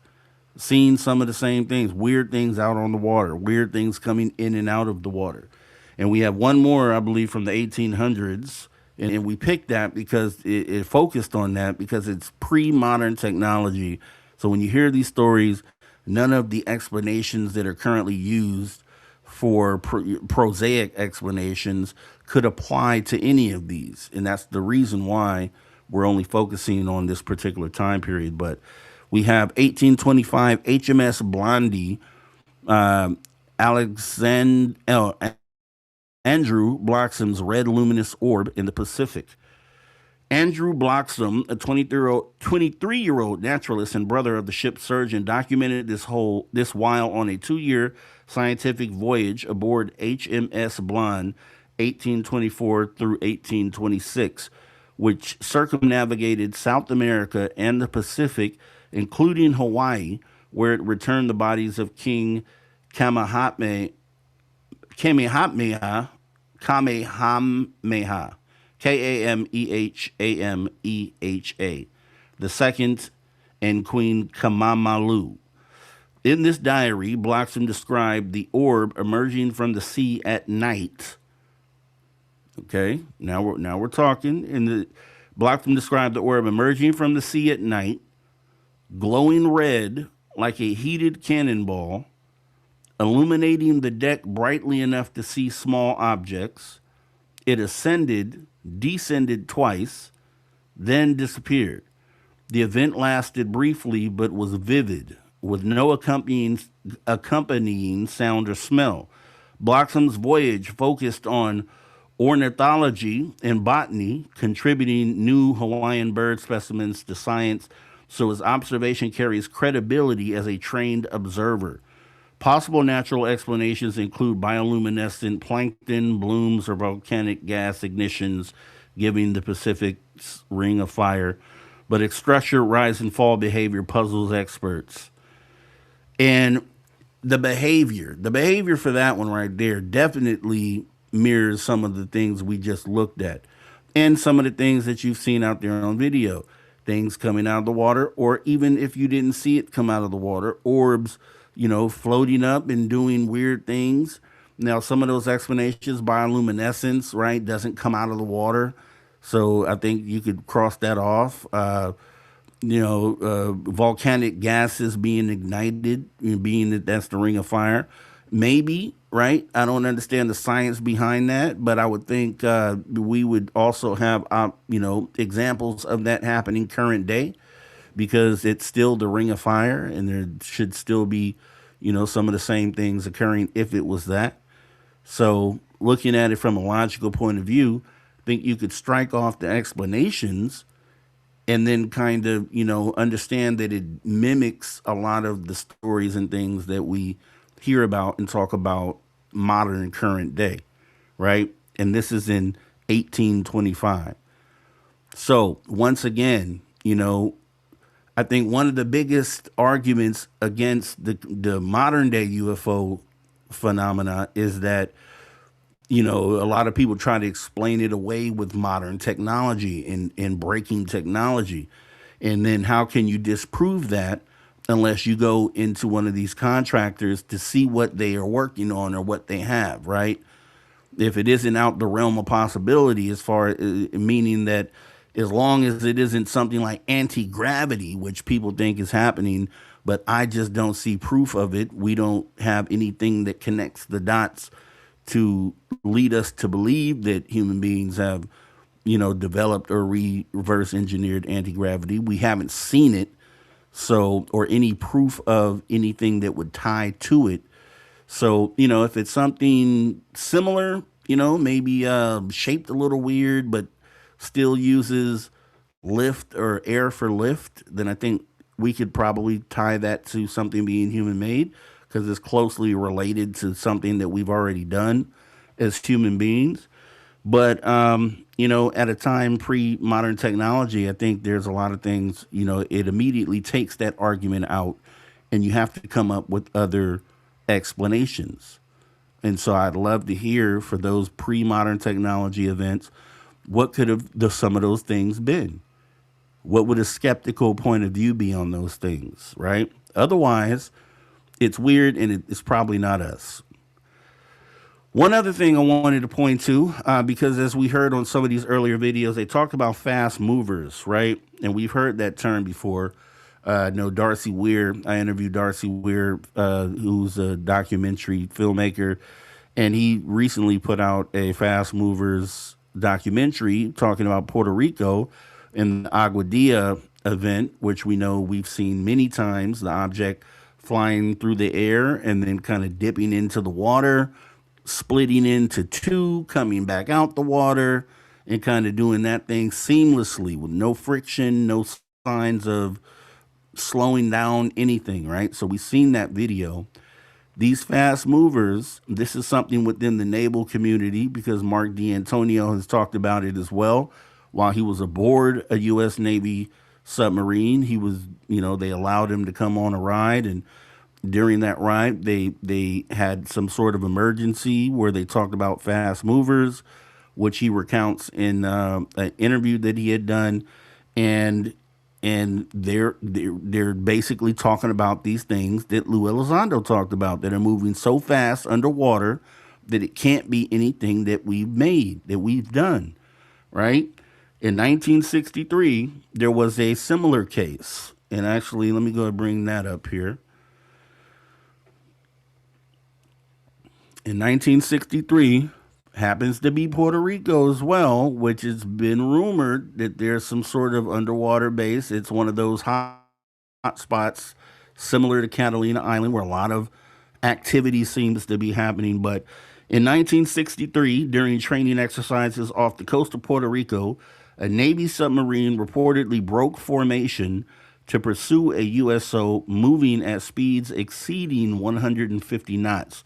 seeing some of the same things, weird things out on the water, weird things coming in and out of the water. And we have one more, I believe, from the 1800s. And we picked that because it focused on that because it's pre-modern technology. So when you hear these stories, none of the explanations that are currently used for prosaic explanations could apply to any of these. And that's the reason why we're only focusing on this particular time period. But we have 1825 HMS Blondie, Alexander Andrew Bloxham's red luminous orb in the Pacific. Andrew Bloxham, a 23-year-old naturalist and brother of the ship's surgeon, documented this while on a 2-year scientific voyage aboard HMS Blonde, 1824 through 1826, which circumnavigated South America and the Pacific, including Hawaii, where it returned the bodies of King Kamehameha, Kamehameha, Kamehameha, the second, and Queen Kamamalu. In this diary, Bloxham described the orb emerging from the sea at night. Okay, now we're talking. Bloxham described the orb emerging from the sea at night, glowing red like a heated cannonball, illuminating the deck brightly enough to see small objects. It ascended, descended twice, then disappeared. The event lasted briefly but was vivid, with no accompanying sound or smell. Bloxham's voyage focused on ornithology and botany, contributing new Hawaiian bird specimens to science, so his observation carries credibility as a trained observer. Possible natural explanations include bioluminescent plankton, blooms, or volcanic gas ignitions, giving the Pacific's ring of fire. But structure, rise, and fall behavior puzzles experts. And the behavior for that one right there definitely mirrors some of the things we just looked at. And some of the things that you've seen out there on video. Things coming out of the water, or even if you didn't see it come out of the water, orbs, floating up and doing weird things. Now, some of those explanations, bioluminescence, right, doesn't come out of the water. So I think you could cross that off. Volcanic gases being ignited, being that that's the ring of fire. Maybe, right? I don't understand the science behind that, but I would think we would also have, examples of that happening current day, because it's still the ring of fire, and there should still be, some of the same things occurring if it was that. So looking at it from a logical point of view, I think you could strike off the explanations and then kind of, understand that it mimics a lot of the stories and things that we hear about and talk about modern current day, right? And this is in 1825. So once again, I think one of the biggest arguments against the modern day UFO phenomena is that, a lot of people try to explain it away with modern technology and breaking technology. And then how can you disprove that unless you go into one of these contractors to see what they are working on or what they have, right? If it isn't out the realm of possibility, as far as meaning that as long as it isn't something like anti-gravity, which people think is happening, but I just don't see proof of it. We don't have anything that connects the dots to lead us to believe that human beings have, developed or reverse engineered anti-gravity. We haven't seen it. So, or any proof of anything that would tie to it. So, if it's something similar, maybe shaped a little weird, but still uses lift or air for lift, then I think we could probably tie that to something being human made, because it's closely related to something that we've already done as human beings. But, at a time pre-modern technology, I think there's a lot of things, it immediately takes that argument out, and you have to come up with other explanations. And so I'd love to hear, for those pre-modern technology events, what could have some of those things been? What would a skeptical point of view be on those things, right? Otherwise, it's weird, and it's probably not us. One other thing I wanted to point to, because as we heard on some of these earlier videos, they talked about fast movers, right? And we've heard that term before. Darcy Weir, I interviewed Darcy Weir, who's a documentary filmmaker. And he recently put out a Fast Movers documentary talking about Puerto Rico and the Aguadilla event, which we know we've seen many times, the object flying through the air and then kind of dipping into the water, splitting into two, coming back out the water, and kind of doing that thing seamlessly with no friction, no signs of slowing down anything, right? So we've seen that video. These fast movers, this is something within the naval community because Mark D'Antonio has talked about it as well. While he was aboard a U.S. Navy submarine, he was, they allowed him to come on a ride, and during that ride, they had some sort of emergency where they talked about fast movers, which he recounts in an interview that he had done, and they're basically talking about these things that Lou Elizondo talked about that are moving so fast underwater that it can't be anything that we've made, that we've done, right? In 1963, there was a similar case. And actually, let me go and bring that up here. In 1963, happens to be Puerto Rico as well, which has been rumored that there's some sort of underwater base. It's one of those hot spots similar to Catalina Island where a lot of activity seems to be happening. But in 1963, during training exercises off the coast of Puerto Rico, a Navy submarine reportedly broke formation to pursue a U.S.O. moving at speeds exceeding 150 knots,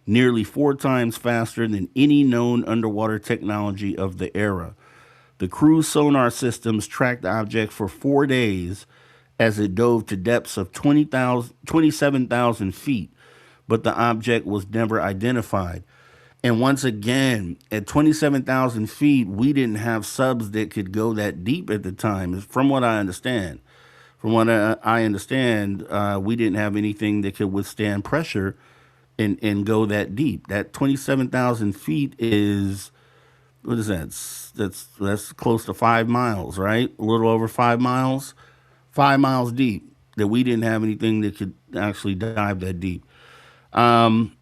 nearly 4 times faster than any known underwater technology of the era. The crew's sonar systems tracked the object for 4 days as it dove to depths of 27,000 feet, but the object was never identified. And once again, at 27,000 feet, we didn't have subs that could go that deep at the time, from what I understand. From what I understand, we didn't have anything that could withstand pressure and go that deep. That 27,000 feet is, what is that? That's close to 5 miles, right? A little over 5 miles. 5 miles deep, that we didn't have anything that could actually dive that deep.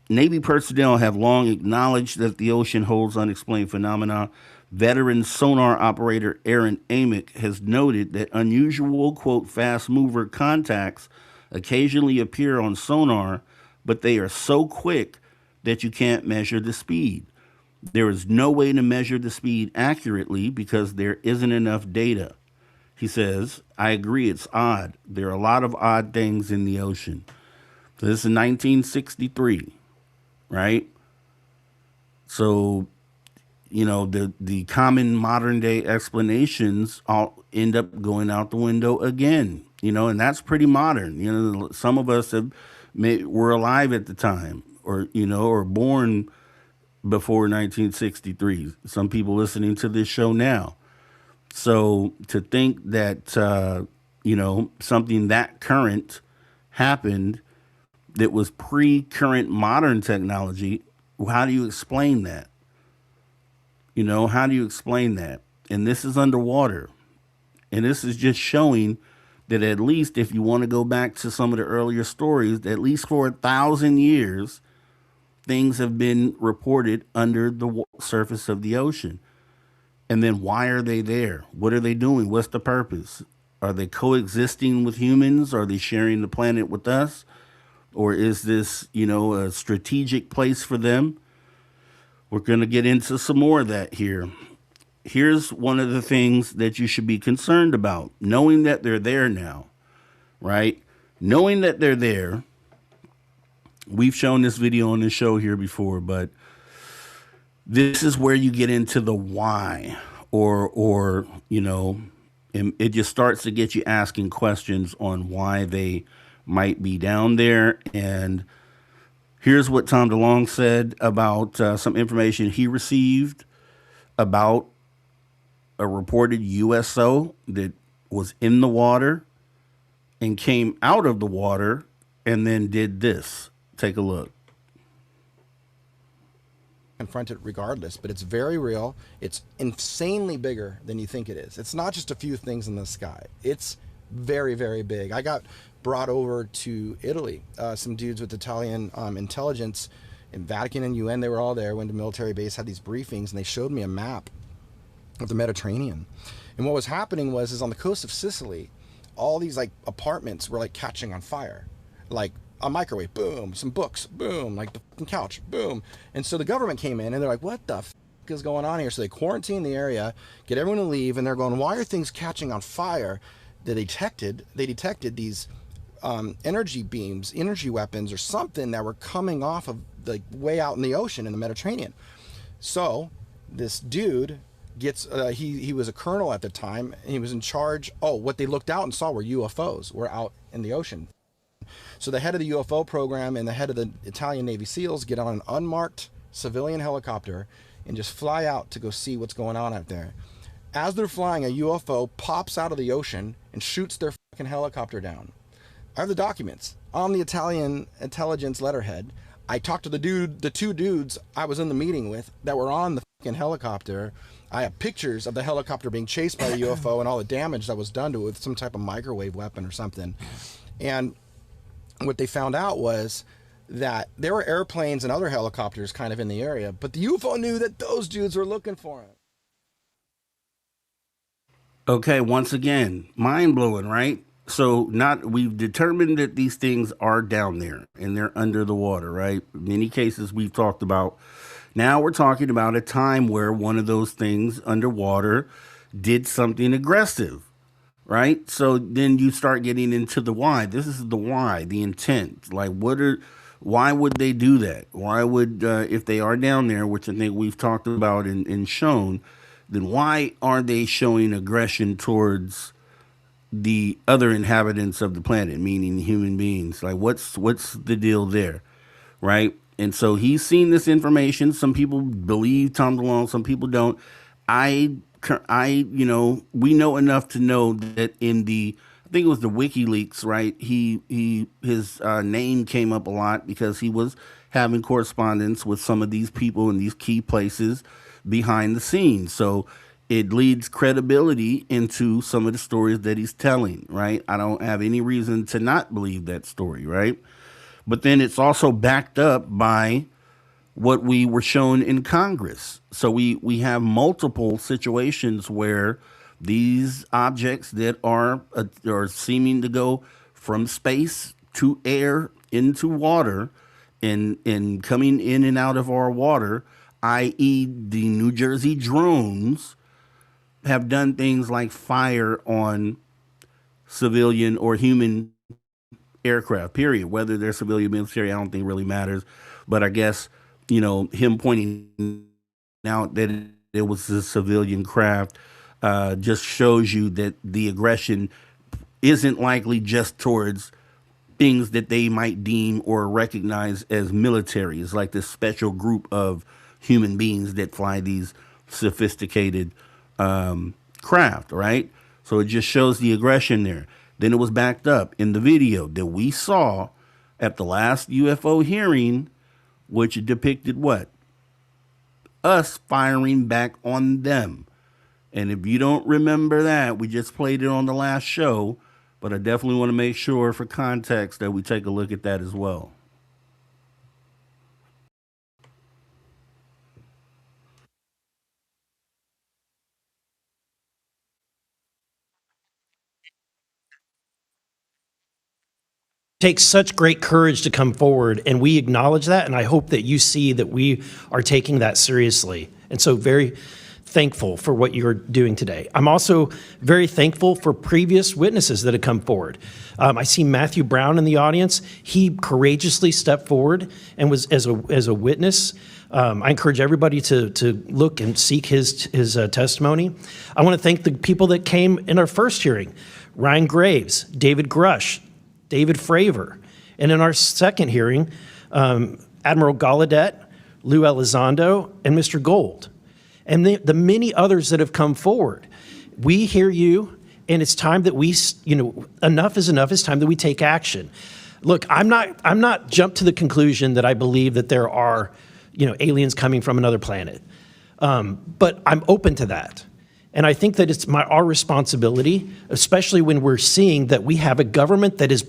Navy personnel have long acknowledged that the ocean holds unexplained phenomena. Veteran sonar operator Aaron Amick has noted that unusual, quote, fast mover contacts occasionally appear on sonar, but they are so quick that you can't measure the speed. There is no way to measure the speed accurately because there isn't enough data. He says, I agree, it's odd. There are a lot of odd things in the ocean. So this is 1963, right? So, the common modern day explanations all end up going out the window again, and that's pretty modern. Some of us were alive at the time or born before 1963. Some people listening to this show now. So to think that, something that current happened that was pre-current modern technology, how do you explain that? How do you explain that? And this is underwater. And this is just showing that at least if you want to go back to some of the earlier stories, at least for 1,000 years, things have been reported under the surface of the ocean. And then why are they there? What are they doing? What's the purpose? Are they coexisting with humans? Are they sharing the planet with us? Or is this, a strategic place for them? We're going to get into some more of that here. Here's one of the things that you should be concerned about, knowing that they're there now, right? Knowing that they're there. We've shown this video on this show here before, but this is where you get into the why, or and it just starts to get you asking questions on why they might be down there. And here's what Tom DeLonge said about some information he received about a reported U.S.O. that was in the water and came out of the water and then did this. Take a look. Confront it regardless, but it's very real. It's insanely bigger than you think it is. It's not just a few things in the sky. It's very, very big. I got brought over to Italy. Some dudes with Italian intelligence And Vatican and UN, they were all there, went to military base, had these briefings, and they showed me a map of the Mediterranean. And what was happening is on the coast of Sicily, all these like apartments were like catching on fire. Like a microwave, boom, some books, boom, like the fucking couch, boom. And so the government came in and they're like, what the f is going on here? So they quarantine the area, get everyone to leave, and they're going, why are things catching on fire? They detected these energy beams, energy weapons or something that were coming off of like way out in the ocean in the Mediterranean. So this dude gets, he was a colonel at the time, and he was in charge. Oh, what they looked out and saw were UFOs were out in the ocean. So the head of the UFO program and the head of the Italian Navy SEALs get on an unmarked civilian helicopter and just fly out to go see what's going on out there. As they're flying, a UFO pops out of the ocean and shoots their fucking helicopter down. I have the documents on the Italian intelligence letterhead. I talked to the two dudes I was in the meeting with that were on the fucking helicopter. I have pictures of the helicopter being chased by the UFO and all the damage that was done to it with some type of microwave weapon or something. And what they found out was that there were airplanes and other helicopters kind of in the area, but the UFO knew that those dudes were looking for him. Okay, once again, mind blowing, right? So we've determined that these things are down there and they're under the water, right? Many cases we've talked about. Now we're talking about a time where one of those things underwater did something aggressive, right? So then you start getting into the why. This is the why, the intent. Like why would they do that? Why would, if they are down there, which I think we've talked about and shown, then why are they showing aggression towards the other inhabitants of the planet, meaning human beings? Like what's the deal there, right? And so he's seen this information. Some people believe Tom DeLonge, some people don't. I we know enough to know that in I think it was the WikiLeaks, right? His name came up a lot because he was having correspondence with some of these people in these key places behind the scenes. So it leads credibility into some of the stories that he's telling, right? I don't have any reason to not believe that story, right? But then it's also backed up by what we were shown in Congress. So we have multiple situations where these objects that are seeming to go from space to air into water and coming in and out of our water, i.e. the New Jersey drones, have done things like fire on civilian or human aircraft, period. Whether they're civilian, military, I don't think really matters. But I guess, him pointing out that it was a civilian craft just shows you that the aggression isn't likely just towards things that they might deem or recognize as military. It's like this special group of human beings that fly these sophisticated craft, right? So it just shows the aggression there. Then it was backed up in the video that we saw at the last UFO hearing, which depicted what? Us firing back on them. And if you don't remember that, we just played it on the last show, but I definitely want to make sure for context that we take a look at that as well. Takes such great courage to come forward, and we acknowledge that, and I hope that you see that we are taking that seriously. And so very thankful for what you're doing today. I'm also very thankful for previous witnesses that have come forward. I see Matthew Brown in the audience. He courageously stepped forward and was as a witness. I encourage everybody to look and seek his testimony. I want to thank the people that came in our first hearing: Ryan Graves, David Grush, David Fravor. And in our second hearing, Admiral Gallaudet, Lou Elizondo, and Mr. Gold. And the many others that have come forward. We hear you, and it's time that we, enough is enough. It's time that we take action. Look, I'm not jumped to the conclusion that I believe that there are, aliens coming from another planet. But I'm open to that. And I think that it's our responsibility, especially when we're seeing that we have a government that is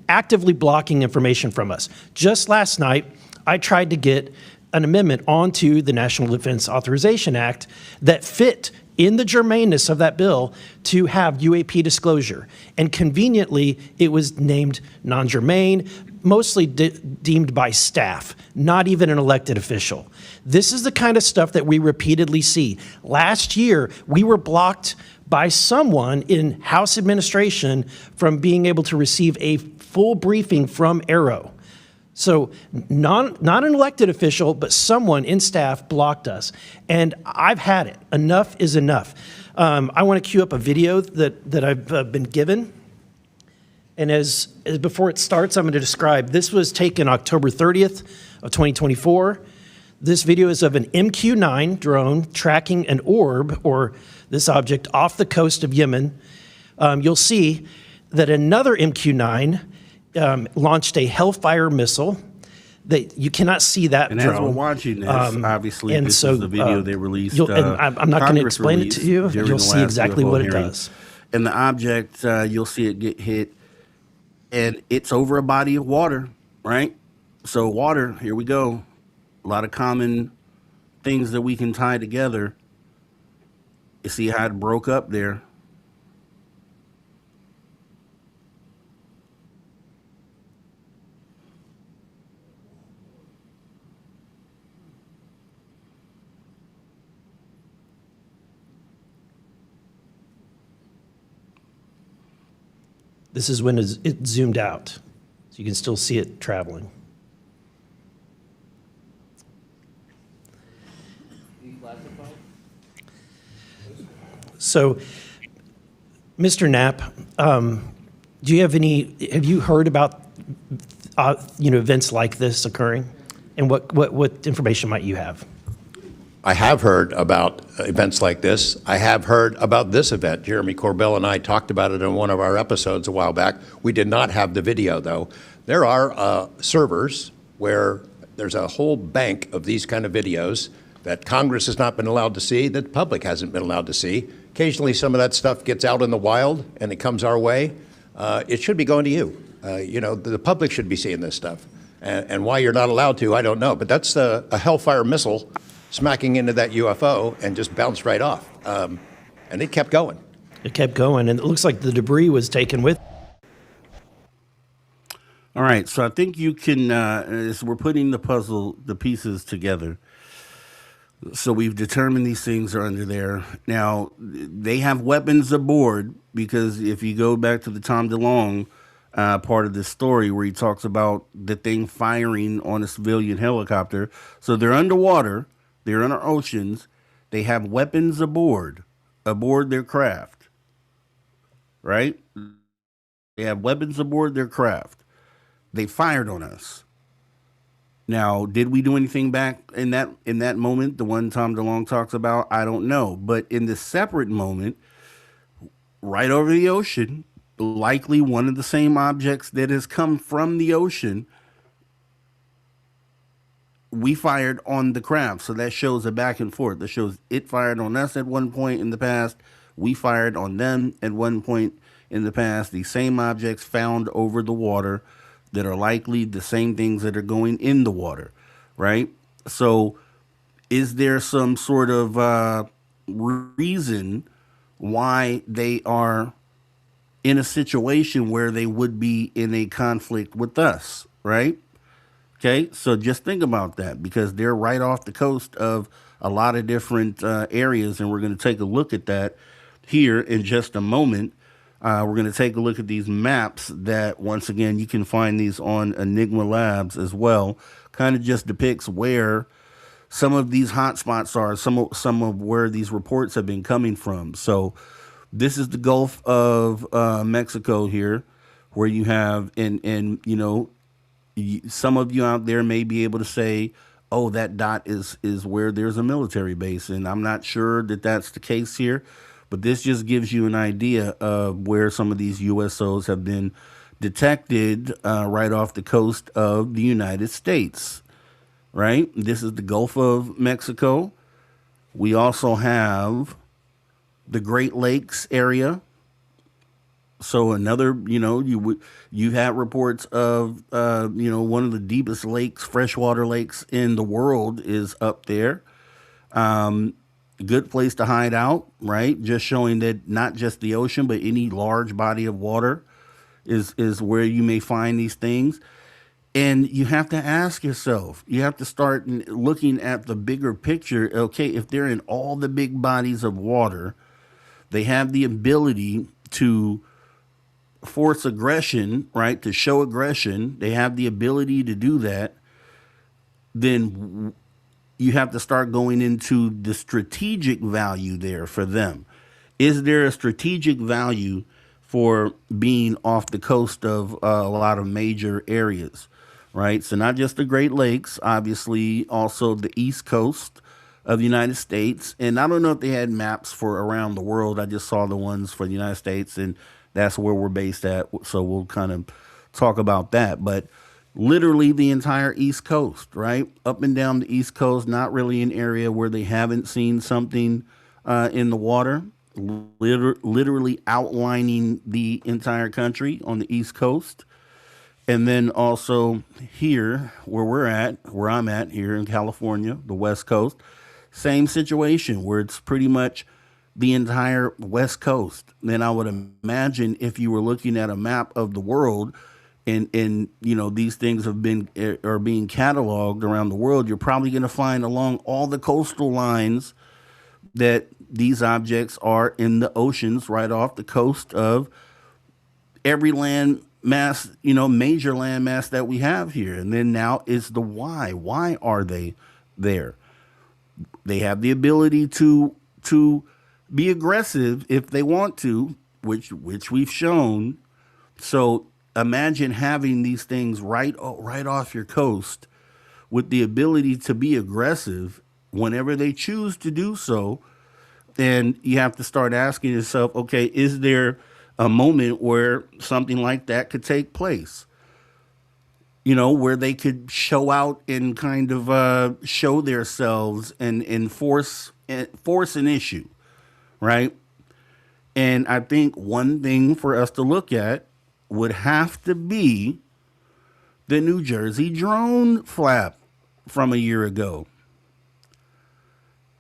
actively blocking information from us. Just last night, I tried to get an amendment onto the National Defense Authorization Act that fit in the germaneness of that bill to have UAP disclosure. And conveniently, it was named non-germane, mostly deemed by staff, not even an elected official. This is the kind of stuff that we repeatedly see. Last year, we were blocked by someone in House administration from being able to receive a full briefing from AARO. So not an elected official, but someone in staff blocked us. And I've had it. Enough is enough. I want to cue up a video that I've been given. And as before it starts, I'm going to describe. This was taken October 30th of 2024. This video is of an MQ-9 drone tracking an orb, or this object, off the coast of Yemen. You'll see that another MQ-9 launched a Hellfire missile. That you cannot see that And drone. as we're watching this, obviously, and this so, is the video they released. and I'm not going to Congress explain it to you. released during You'll the see last exactly UFO what it hearing. does. And the object, you'll see it get hit, and it's over a body of water, right? So water, here we go. A lot of common things that we can tie together. You see how it broke up there. This is when it zoomed out. So you can still see it traveling. So, Mr. Knapp, have you heard about, events like this occurring? And what information might you have? I have heard about events like this. I have heard about this event. Jeremy Corbell and I talked about it in one of our episodes a while back. We did not have the video, though. There are servers where there's a whole bank of these kind of videos that Congress has not been allowed to see, that the public hasn't been allowed to see. Occasionally, some of that stuff gets out in the wild and it comes our way. It should be going to you. The public should be seeing this stuff. And why you're not allowed to, I don't know. But that's a Hellfire missile smacking into that UFO and just bounced right off. And it kept going. It kept going, and it looks like the debris was taken with. All right, so I think you can, as we're putting the pieces together, so we've determined these things are under there. Now, they have weapons aboard, because if you go back to the Tom DeLonge part of this story where he talks about the thing firing on a civilian helicopter, so they're underwater, they're in our oceans, they have weapons aboard their craft, right? They have weapons aboard their craft. They fired on us. Now, did we do anything back in that moment, the one Tom DeLonge talks about? I don't know. But in the separate moment, right over the ocean, likely one of the same objects that has come from the ocean, we fired on the craft. So that shows a back and forth. That shows it fired on us at one point in the past. We fired on them at one point in the past. The same objects found over the water that are likely the same things that are going in the water, right? So is there some sort of reason why they are in a situation where they would be in a conflict with us, right? Okay, so just think about that, because they're right off the coast of a lot of different areas, and we're going to take a look at that here in just a moment. We're going to take a look at these maps that, once again, you can find these on Enigma Labs as well. Kind of just depicts where some of these hotspots are, some of where these reports have been coming from. So this is the Gulf of Mexico here, where you have, and some of you out there may be able to say, oh, that dot is where there's a military base. And I'm not sure that that's the case here, but this just gives you an idea of where some of these U.S.Os have been detected right off the coast of the United States, right? This is the Gulf of Mexico. We also have the Great Lakes area. So another, you had reports of, one of the deepest lakes, freshwater lakes in the world is up there. Good place to hide out, right? Just showing that not just the ocean, but any large body of water is where you may find these things. And you have to ask yourself, you have to start looking at the bigger picture. Okay, if they're in all the big bodies of water, they have the ability to force aggression, right? To show aggression, they have the ability to do that. Then you have to start going into the strategic value there for them. Is there a strategic value for being off the coast of a lot of major areas, right? So, not just the Great Lakes, obviously, also the East Coast of the United States. And I don't know if they had maps for around the world. I just saw the ones for the United States, and that's where we're based at. So, we'll kind of talk about that. But literally the entire East Coast, right? Up and down the East Coast, not really an area where they haven't seen something in the water. Literally outlining the entire country on the East Coast. And then also here, where I'm at here in California, the West Coast, same situation where it's pretty much the entire West Coast. Then I would imagine if you were looking at a map of the world, and these things are being cataloged around the world, you're probably going to find along all the coastal lines that these objects are in the oceans right off the coast of every land mass, major land mass that we have here. And then now is the why. Why are they there? They have the ability to be aggressive if they want to, which we've shown. So imagine having these things right off your coast with the ability to be aggressive whenever they choose to do so. And you have to start asking yourself, okay, is there a moment where something like that could take place? Where they could show out and kind of show themselves and force an issue, right? And I think one thing for us to look at would have to be the New Jersey drone flap from a year ago.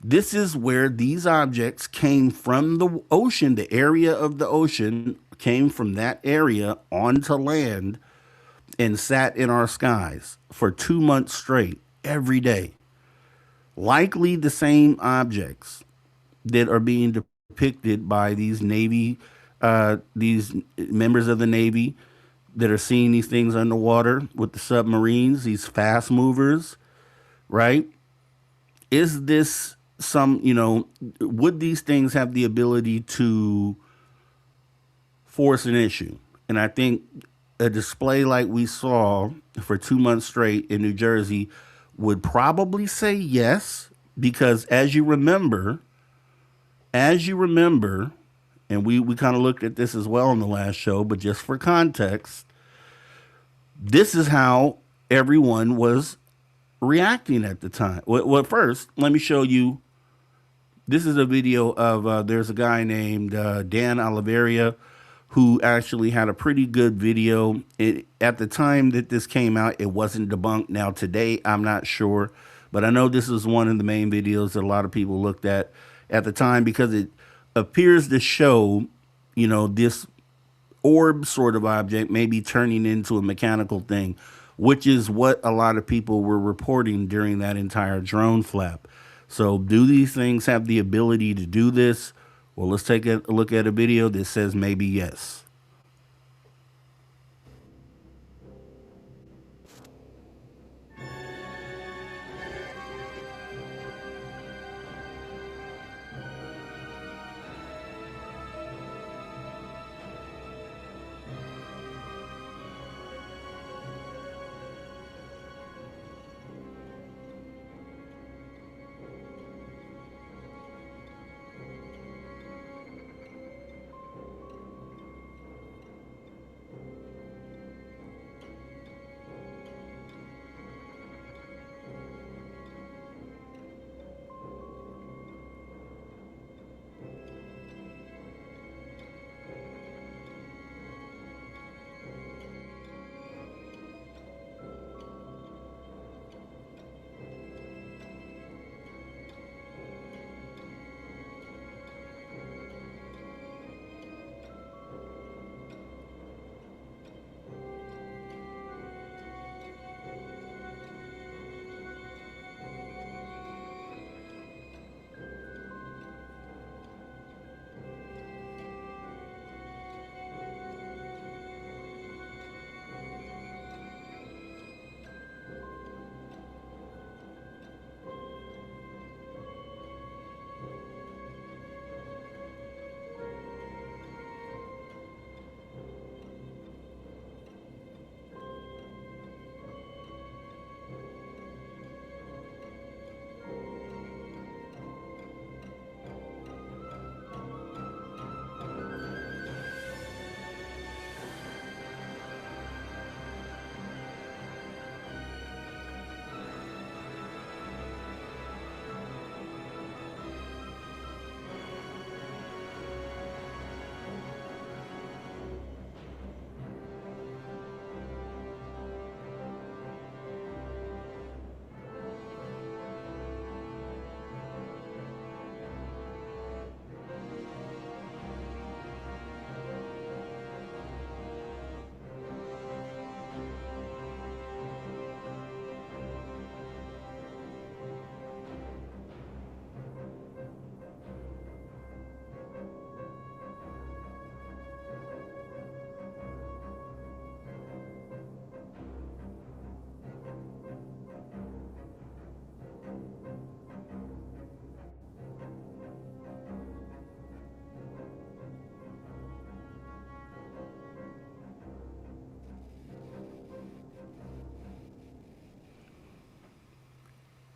This is where these objects came from the ocean. The area of the ocean came from that area onto land and sat in our skies for 2 months straight, every day. Likely the same objects that are being depicted by these these members of the Navy that are seeing these things underwater with the submarines, these fast movers, right? Is this would these things have the ability to force an issue? And I think a display like we saw for 2 months straight in New Jersey would probably say yes, because as you remember, and we kind of looked at this as well in the last show, but just for context, this is how everyone was reacting at the time. Well, first, let me show you. This is a video of there's a guy named Dan Oliveria who actually had a pretty good video. At the time that this came out, it wasn't debunked. Now today, I'm not sure, but I know this is one of the main videos that a lot of people looked at the time, because it appears to show, this orb sort of object maybe turning into a mechanical thing, which is what a lot of people were reporting during that entire drone flap. So do these things have the ability to do this? Well, let's take a look at a video that says maybe yes.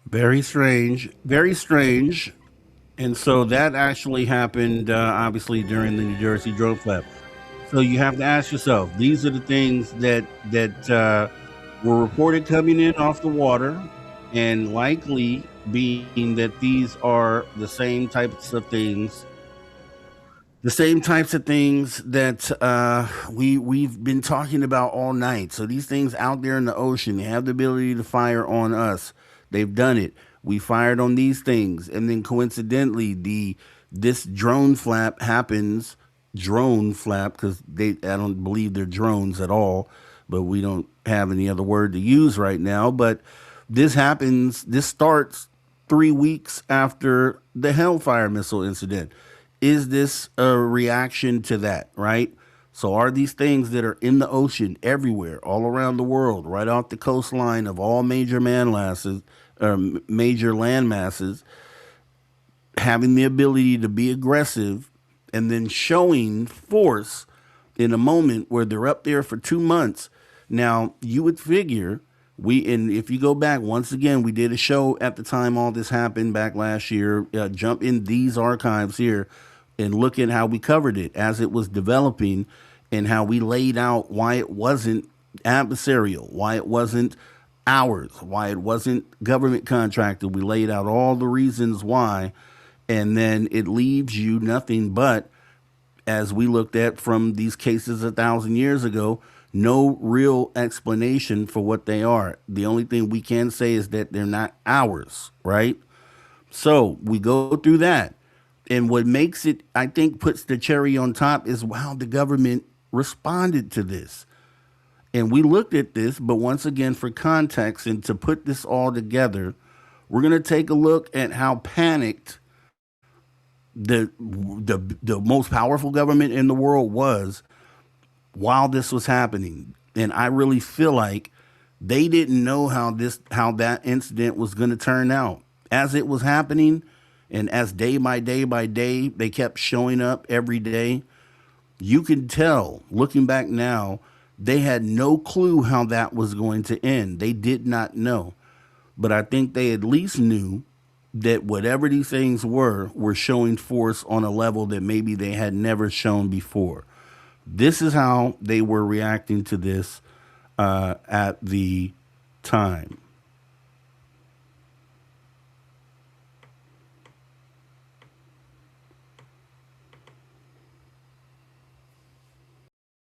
Very strange. Very strange. And so that actually happened, obviously, during the New Jersey drone flap. So you have to ask yourself: these are the things that were reported coming in off the water, and likely being that these are the same types of things that we've been talking about all night. So these things out there in the ocean, they have the ability to fire on us. They've done it. We fired on these things, and then coincidentally, this drone flap happens. Drone flap, because I don't believe they're drones at all, but we don't have any other word to use right now. But this happens. This starts 3 weeks after the Hellfire missile incident. Is this a reaction to that, right? So are these things that are in the ocean everywhere, all around the world, right off the coastline of all major major land masses, having the ability to be aggressive and then showing force in a moment where they're up there for 2 months? Now, you would figure and if you go back once again, we did a show at the time all this happened back last year. Jump in these archives here and look at how we covered it as it was developing, and how we laid out why it wasn't adversarial, why it wasn't ours, why it wasn't government contracted. We laid out all the reasons why, and then it leaves you nothing but, as we looked at from these cases 1,000 years ago, no real explanation for what they are. The only thing we can say is that they're not ours, right? So we go through that. And what makes it, I think, puts the cherry on top is how the government responded to this. And we looked at this, but once again, for context and to put this all together, we're going to take a look at how panicked the most powerful government in the world was while this was happening. And I really feel like they didn't know how that incident was going to turn out as it was happening. And as day by day by day, they kept showing up every day. You can tell, looking back now, they had no clue how that was going to end. They did not know. But I think they at least knew that whatever these things were showing force on a level that maybe they had never shown before. This is how they were reacting to this at the time.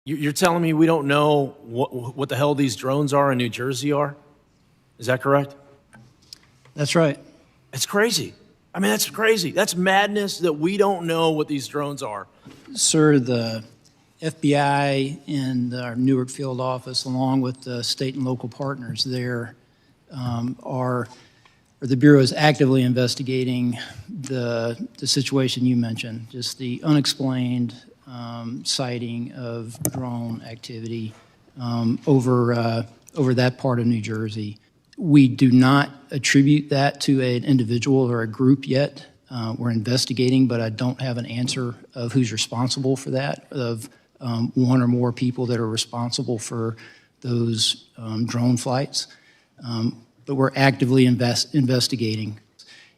You're telling me we don't know what the hell these drones are in New Jersey are? Is that correct? That's right. It's crazy. I mean, that's crazy. That's madness that we don't know what these drones are. Sir, the FBI and our Newark field office, along with the state and local partners there, the Bureau is actively investigating the situation you mentioned, just the unexplained sighting of drone activity over that part of New Jersey. We do not attribute that to an individual or a group yet. We're investigating, but I don't have an answer of who's responsible for that, of one or more people that are responsible for those drone flights. But we're actively investigating.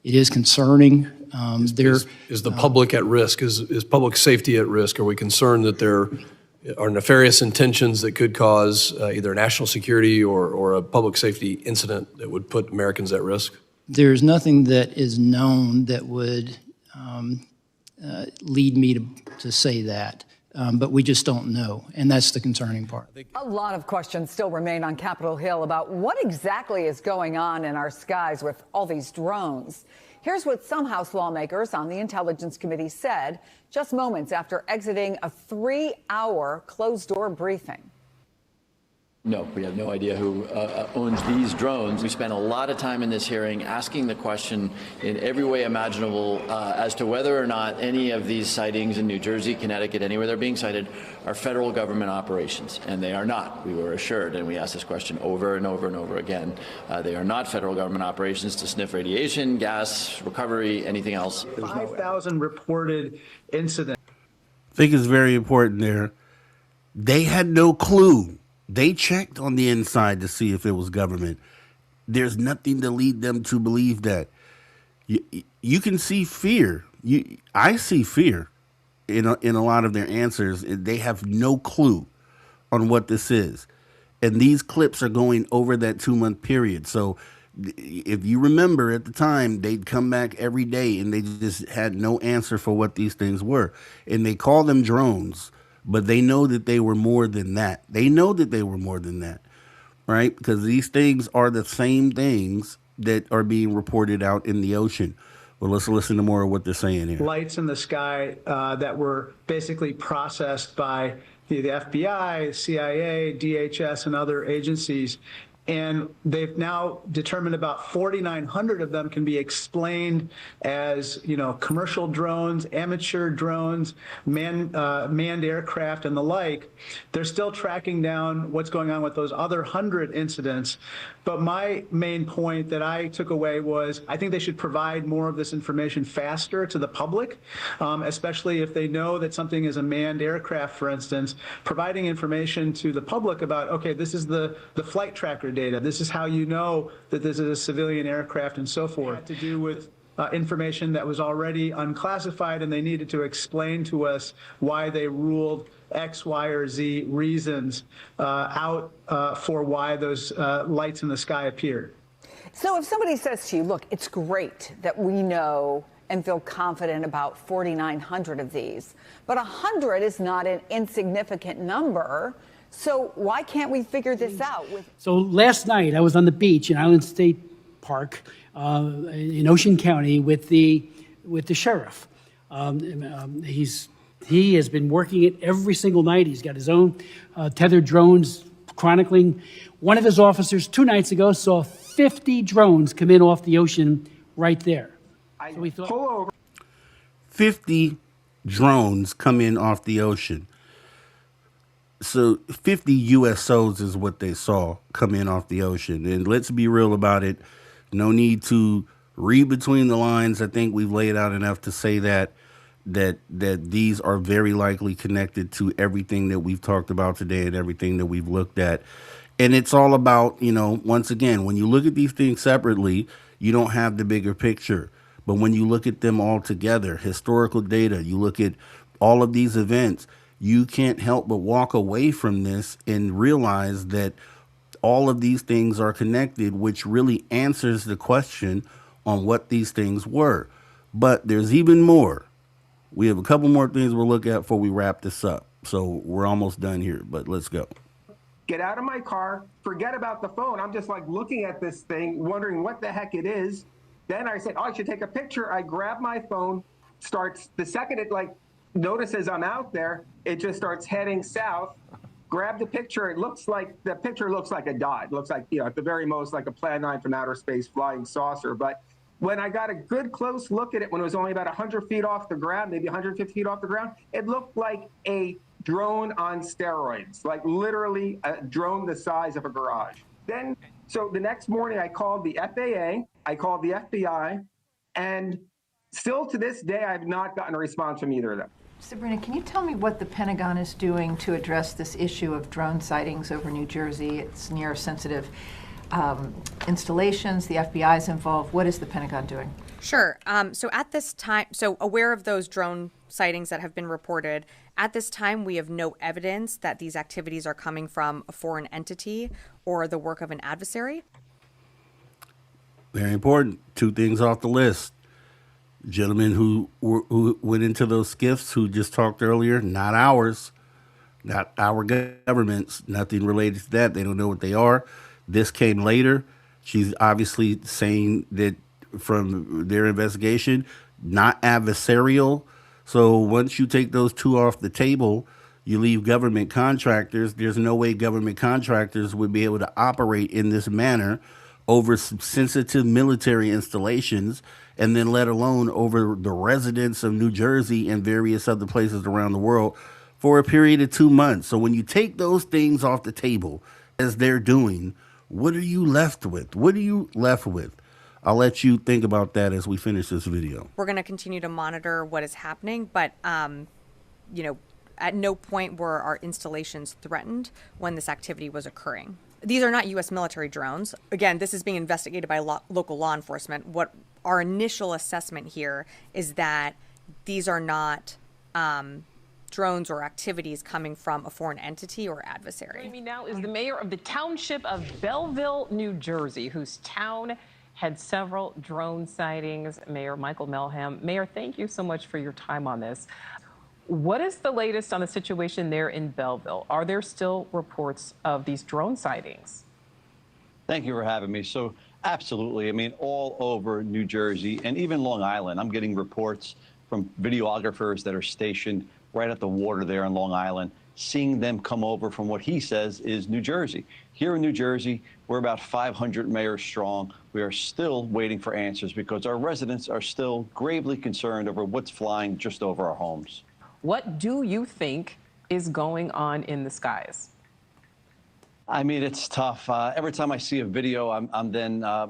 It is concerning. Is the public at risk? Is public safety at risk? Are we concerned that there are nefarious intentions that could cause either national security or a public safety incident that would put Americans at risk? There's nothing that is known that would lead me to say that. But we just don't know, and that's the concerning part. A lot of questions still remain on Capitol Hill about what exactly is going on in our skies with all these drones. Here's what some House lawmakers on the Intelligence Committee said just moments after exiting a 3-hour closed-door briefing. No, we have no idea who owns these drones. We spent a lot of time in this hearing asking the question in every way imaginable as to whether or not any of these sightings in New Jersey, Connecticut, anywhere they're being cited, are federal government operations. And they are not, we were assured. And we asked this question over and over and over again. They are not federal government operations to sniff radiation, gas, recovery, anything else. 5,000 reported incidents. I think it's very important there. They had no clue. They checked on the inside to see if it was government. There's nothing to lead them to believe that. You can see fear. I see fear in a lot of their answers. They have no clue on what this is, and these clips are going over that 2-month period. So, if you remember at the time, they'd come back every day, and they just had no answer for what these things were, and they call them drones, but they know that they were more than that. They know that they were more than that, right? Because these things are the same things that are being reported out in the ocean. Well, let's listen to more of what they're saying here. Lights in the sky that were basically processed by the FBI, CIA, DHS, and other agencies. And they've now determined about 4,900 of them can be explained as, commercial drones, amateur drones, manned aircraft, and the like. They're still tracking down what's going on with those other 100 incidents. But my main point that I took away was I think they should provide more of this information faster to the public, especially if they know that something is a manned aircraft, for instance, providing information to the public about, okay, this is the flight tracker data. This is how you know that this is a civilian aircraft and so forth. It had to do with information that was already unclassified, and they needed to explain to us why they ruled X, Y, or Z reasons out for why those lights in the sky appeared. So if somebody says to you, look, it's great that we know and feel confident about 4,900 of these, but 100 is not an insignificant number. So why can't we figure this out? So last night I was on the beach in Island State Park in Ocean County with the sheriff. He has been working it every single night. He's got his own tethered drones chronicling. One of his officers 2 nights ago saw 50 drones come in off the ocean right there. So we thought 50 drones come in off the ocean. So 50 U.S.Os is what they saw come in off the ocean. And let's be real about it. No need to read between the lines. I think we've laid out enough to say that these are very likely connected to everything that we've talked about today and everything that we've looked at. And it's all about, once again, when you look at these things separately, you don't have the bigger picture. But when you look at them all together, historical data, you look at all of these events, you can't help but walk away from this and realize that all of these things are connected, which really answers the question on what these things were. But there's even more. We have a couple more things we'll look at before we wrap this up. So we're almost done here, but let's go. Get out of my car, forget about the phone. I'm just like looking at this thing, wondering what the heck it is. Then I said, I should take a picture. I grab my phone, starts, the second it notices I'm out there, it just starts heading south. Grab the picture. The picture looks like a dot. It looks like, at the very most, like a Plan 9 from outer space flying saucer. But when I got a good close look at it, when it was only about 100 feet off the ground, maybe 150 feet off the ground, it looked like a drone on steroids, like literally a drone the size of a garage. So the next morning I called the FAA, I called the FBI, and still to this day, I've not gotten a response from either of them. Sabrina, can you tell me what the Pentagon is doing to address this issue of drone sightings over New Jersey? It's near sensitive installations. The FBI is involved. What is the Pentagon doing? Sure. So at this time, aware of those drone sightings that have been reported, at this time we have no evidence that these activities are coming from a foreign entity or the work of an adversary. Very important. 2 things off the list. Gentlemen who went into those skiffs who just talked earlier, not ours, not our governments, nothing related to that. They don't know what they are. This came later. She's obviously saying that from their investigation, not adversarial. So once you take those 2 off the table, you leave government contractors. There's no way government contractors would be able to operate in this manner over sensitive military installations, and then let alone over the residents of New Jersey and various other places around the world for a period of 2 months. So when you take those things off the table, as they're doing, what are you left with? What are you left with? I'll let you think about that as we finish this video. We're going to continue to monitor what is happening, but, at no point were our installations threatened when this activity was occurring. these are not U.S. military drones. Again, this is being investigated by local law enforcement. What our initial assessment here is that these are not drones or activities coming from a foreign entity or adversary. Joining me now is the mayor of the township of Belleville, New Jersey, whose town had several drone sightings. Mayor Michael Melham. Mayor, thank you so much for your time on this. What is the latest on the situation there in Belleville? Are there still reports of these drone sightings? Thank you for having me. So absolutely. I mean, all over New Jersey and even Long Island, I'm getting reports from videographers that are stationed right at the water there in Long Island, seeing them come over from what he says is New Jersey. Here in New Jersey, we're about 500 mayors strong. We are still waiting for answers because our residents are still gravely concerned over what's flying just over our homes. What do you think is going on in the skies? I mean, it's tough. Every time I see a video,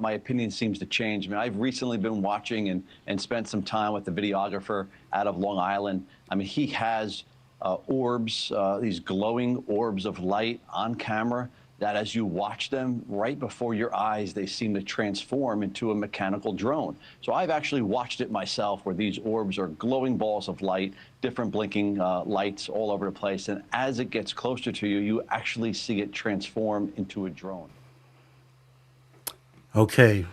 my opinion seems to change. I mean, I've recently been watching and spent some time with the videographer out of Long Island. I mean, he has orbs, these glowing orbs of light on camera that as you watch them right before your eyes, they seem to transform into a mechanical drone. So I've actually watched it myself where these orbs are glowing balls of light, different blinking lights all over the place. And as it gets closer to you, you actually see it transform into a drone. Okay,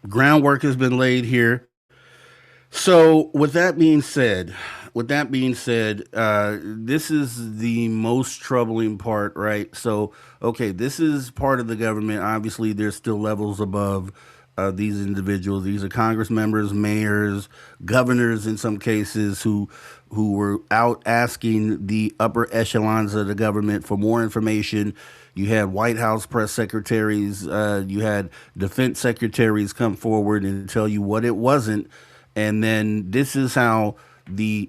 groundwork has been laid here. So with that being said, this is the most troubling part, right? So, okay, this is part of the government. Obviously, there's still levels above these individuals. These are Congress members, mayors, governors in some cases who were out asking the upper echelons of the government for more information. You had White House press secretaries, you had defense secretaries come forward and tell you what it wasn't. And then this is how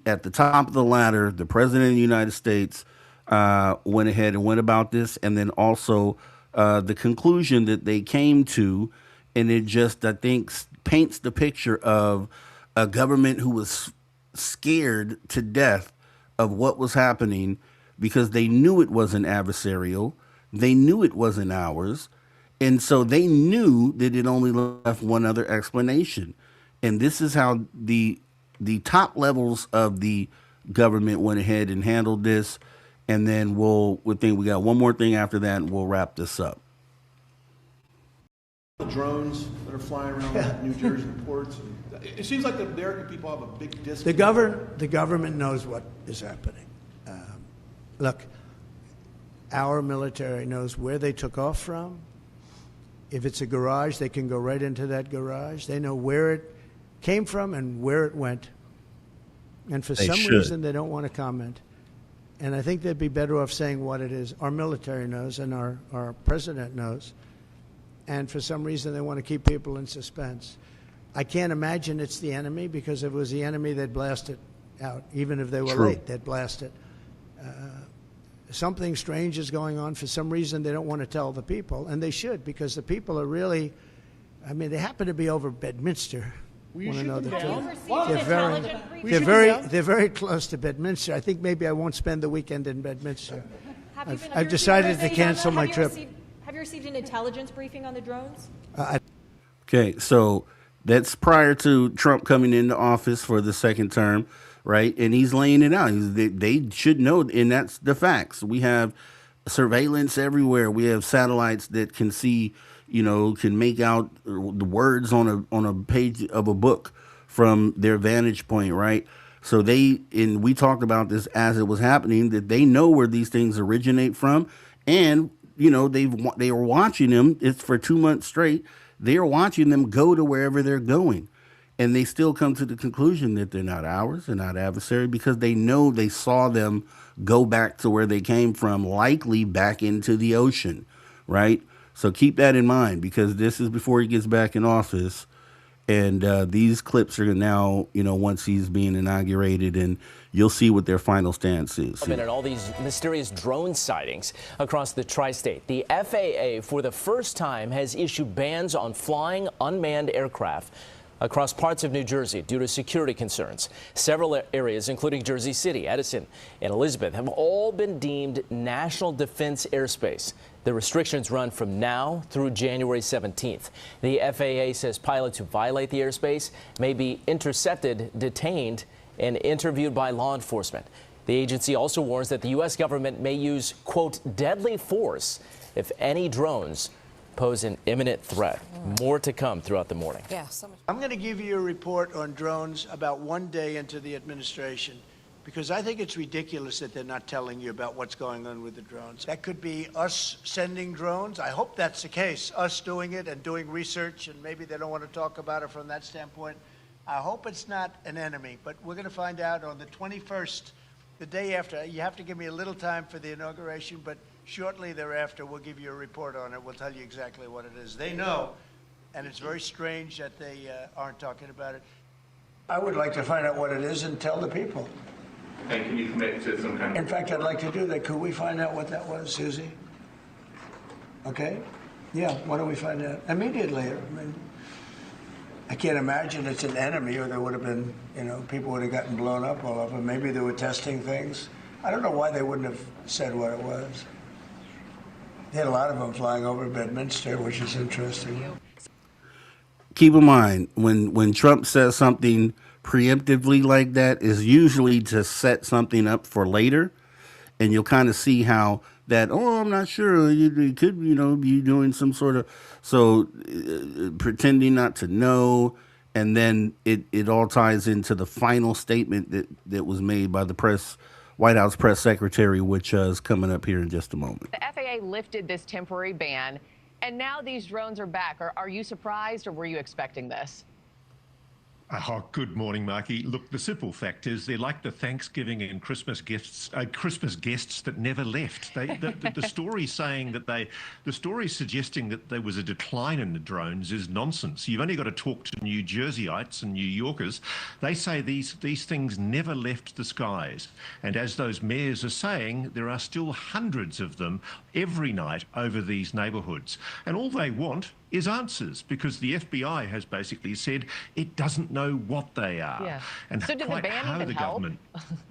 at the top of the ladder, the president of the United States went ahead and went about this. And then also the conclusion that they came to, and it just, I think, paints the picture of a government who was scared to death of what was happening because they knew it wasn't adversarial. They knew it wasn't ours. And so they knew that it only left one other explanation. And this is how the top levels of the government went ahead and handled this. And then we think we got one more thing after that, and we'll wrap this up. The drones that are flying around New Jersey ports. It seems like the American people have a big disconnect. The government knows what is happening. Look, our military knows where they took off from. If it's a garage, they can go right into that garage. They know where it came from and where it went. And for some reason, they don't want to comment. And I think they'd be better off saying what it is. Our military knows and our president knows. And for some reason, they want to keep people in suspense. I can't imagine it's the enemy, because if it was the enemy, they'd blast it out. Even if they were late, they'd blast it. Something strange is going on. For some reason, they don't want to tell the people, and they should, because the people are really, I mean, they happen to be over Bedminster. Will you Want to know shoot them down? they're very close to Bedminster. I think maybe I won't spend the weekend in Bedminster. I've decided to cancel my trip. Have you received an intelligence briefing on the drones? Okay, so that's prior to Trump coming into office for the second term, right? And he's laying it out. They should know, and that's the facts. We have surveillance everywhere. We have satellites that can see, can make out the words on a page of a book from their vantage point, right? So we talked about this as it was happening, that they know where these things originate from, and they were watching them. It's for 2 months straight. They are watching them go to wherever they're going, and they still come to the conclusion that they're not ours, they're not adversary, because they know they saw them go back to where they came from, likely back into the ocean, right? So keep that in mind, because this is before he gets back in office. And these clips are now, once he's being inaugurated, and you'll see what their final stance is. And all these mysterious drone sightings across the tri-state. The FAA, for the first time, has issued bans on flying unmanned aircraft across parts of New Jersey due to security concerns. Several areas, including Jersey City, Edison, and Elizabeth, have all been deemed national defense airspace. The restrictions run from now through January 17th. The FAA says pilots who violate the airspace may be intercepted, detained, and interviewed by law enforcement. The agency also warns that the U.S. government may use, quote, deadly force if any drones pose an imminent threat. More to come throughout the morning. Yeah, so much. I'm going to give you a report on drones about one day into the administration, because I think it's ridiculous that they're not telling you about what's going on with the drones. That could be us sending drones. I hope that's the case, us doing it and doing research, and maybe they don't want to talk about it from that standpoint. I hope it's not an enemy, but we're going to find out on the 21st, the day after. You have to give me a little time for the inauguration, but shortly thereafter, we'll give you a report on it. We'll tell you exactly what it is. They know, and it's very strange that they aren't talking about it. I would like to find out what it is and tell the people. And can you commit to some kind of... In fact, I'd like to do that. Could we find out what that was, Susie? Okay? Yeah, why don't we find out immediately? I mean, I can't imagine it's an enemy, or there would have been, you know, people would have gotten blown up all over. Maybe they were testing things. I don't know why they wouldn't have said what it was. They had a lot of them flying over Bedminster, which is interesting. Keep in mind, when Trump says something preemptively like that, is usually to set something up for later, and you'll kind of see how that, oh, I'm not sure, you could, you know, be doing some sort of, pretending not to know, and then it all ties into the final statement that was made by the White House press secretary, which is coming up here in just a moment. The FAA lifted this temporary ban, and now these drones are back. Are you surprised, or were you expecting this? Oh, good morning, Marky. Look, the simple fact is they're like the Thanksgiving and Christmas guests that never left. The story saying that the story suggesting that there was a decline in the drones is nonsense. You've only got to talk to New Jerseyites and New Yorkers. They say these things never left the skies. And as those mayors are saying, there are still hundreds of them every night over these neighbourhoods. And all they want is answers, because the FBI has basically said it doesn't know what they are. Yeah. And so did the ban even help?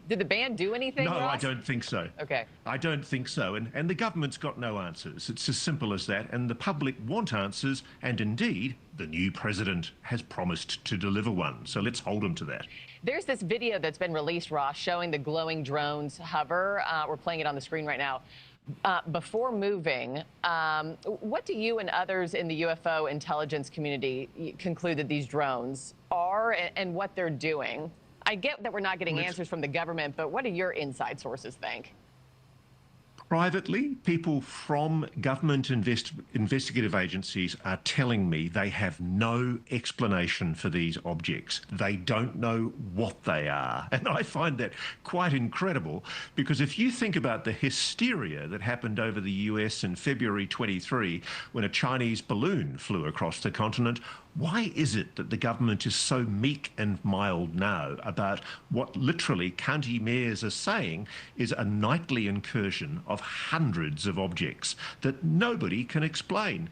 Did the ban do anything? No, Ross? I don't think so. Okay. I don't think so. And the government's got no answers. It's as simple as that. And the public want answers. And indeed, the new president has promised to deliver one. So let's hold him to that. There's this video that's been released, Ross, showing the glowing drones hover. We're playing it on the screen right now. Before moving, what do you and others in the UFO intelligence community conclude that these drones are and what they're doing? I get that we're not getting answers from the government, but what do your inside sources think? Privately, people from government investigative agencies are telling me they have no explanation for these objects. They don't know what they are. And I find that quite incredible, because if you think about the hysteria that happened over the US in February 23, when a Chinese balloon flew across the continent, why is it that the government is so meek and mild now about what literally county mayors are saying is a nightly incursion of hundreds of objects that nobody can explain?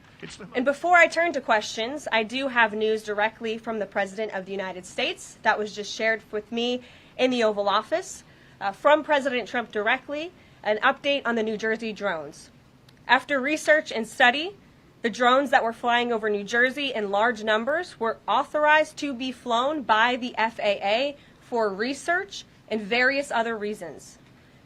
And before I turn to questions, I do have news directly from the President of the United States that was just shared with me in the Oval Office. From President Trump directly, an update on the New Jersey drones. After research and study, the drones that were flying over New Jersey in large numbers were authorized to be flown by the FAA for research and various other reasons.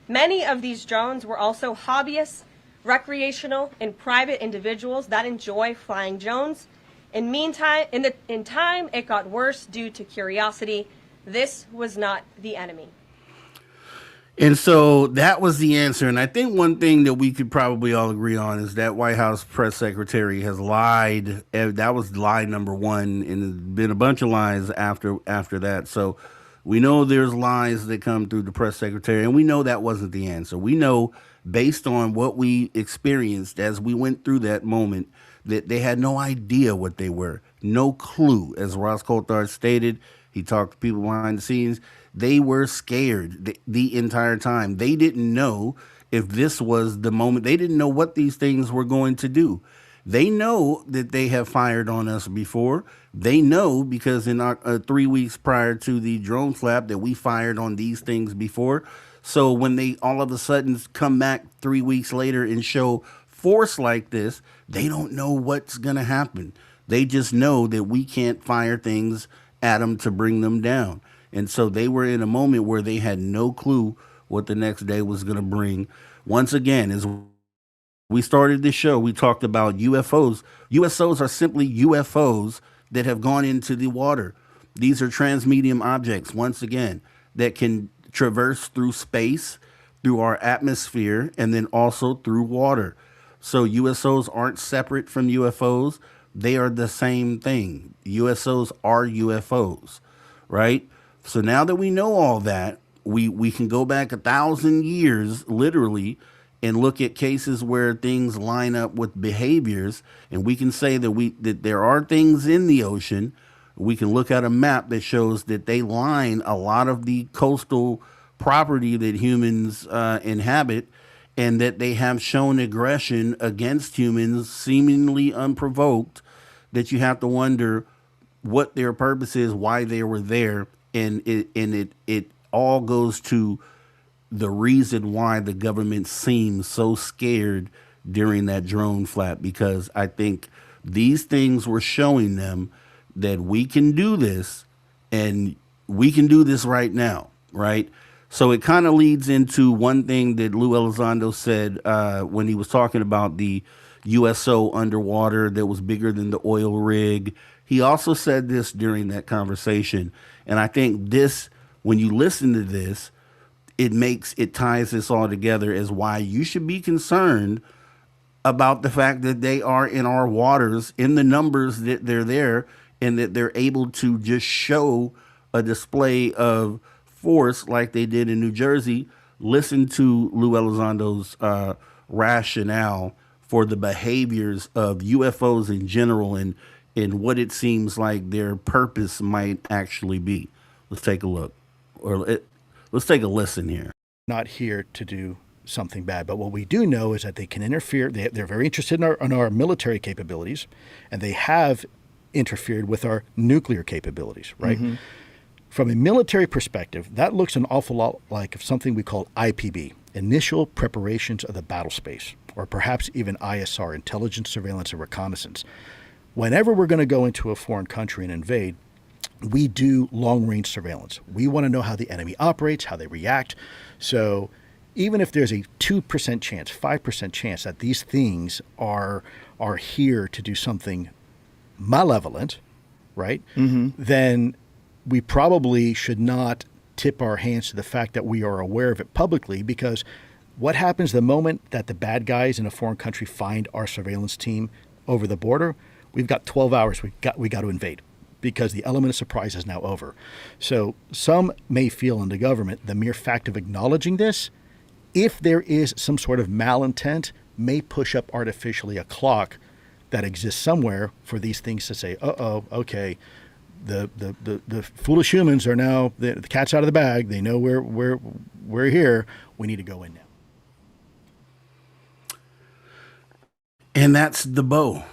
Many of these drones were also hobbyists, recreational, and private individuals that enjoy flying drones. In time, it got worse due to curiosity. This was not the enemy. And so that was the answer. And I think one thing that we could probably all agree on is that White House press secretary has lied. That was lie number one, and there's been a bunch of lies after that. So we know there's lies that come through the press secretary, and we know that wasn't the answer. We know, based on what we experienced as we went through that moment, that they had no idea what they were, no clue. As Ross Coulthard stated, he talked to people behind the scenes. They were scared the entire time. They didn't know if this was the moment. They didn't know what these things were going to do. They know that they have fired on us before. They know because in our 3 weeks prior to the drone slap that we fired on these things before. So when they all of a sudden come back 3 weeks later and show force like this, they don't know what's going to happen. They just know that we can't fire things at them to bring them down. And so they were in a moment where they had no clue what the next day was going to bring. Once again, as we started this show, we talked about UFOs. USOs are simply UFOs that have gone into the water. These are transmedium objects, once again, that can traverse through space, through our atmosphere, and then also through water. So USOs aren't separate from UFOs. They are the same thing. USOs are UFOs, right? So now that we know all that, we can go back 1,000 years, literally, and look at cases where things line up with behaviors, and we can say that there are things in the ocean. We can look at a map that shows that they line a lot of the coastal property that humans inhabit, and that they have shown aggression against humans seemingly unprovoked, that you have to wonder what their purpose is, why they were there, and it all goes to the reason why the government seems so scared during that drone flap, because I think these things were showing them that we can do this, and we can do this right now, right? So it kind of leads into one thing that Lou Elizondo said when he was talking about the U.S.O. underwater that was bigger than the oil rig. He also said this during that conversation, and I think this, when you listen to this, it ties this all together as why you should be concerned about the fact that they are in our waters in the numbers that they're there, and that they're able to just show a display of force like they did in New Jersey. Listen to Lou Elizondo's rationale for the behaviors of UFOs in general, and what it seems like their purpose might actually be. Let's take a look. Let's take a listen here. Not here to do something bad, but what we do know is that they can interfere. They're very interested in our military capabilities, and they have interfered with our nuclear capabilities, right? Mm-hmm. From a military perspective, that looks an awful lot like something we call IPB, initial preparations of the battle space, or perhaps even ISR, intelligence, surveillance, and reconnaissance. Whenever we're going to go into a foreign country and invade, we do long-range surveillance. We want to know how the enemy operates, how they react. So even if there's a 2% chance, 5% chance that these things are here to do something malevolent, right? Mm-hmm. Then we probably should not tip our hands to the fact that we are aware of it publicly, because what happens the moment that the bad guys in a foreign country find our surveillance team over the border? We've got 12 hours. We got to invade, because the element of surprise is now over. So some may feel in the government the mere fact of acknowledging this, if there is some sort of malintent, may push up artificially a clock that exists somewhere for these things to say, okay, the foolish humans are now, the cat's out of the bag. They know we're here. We need to go in now. And that's the bow.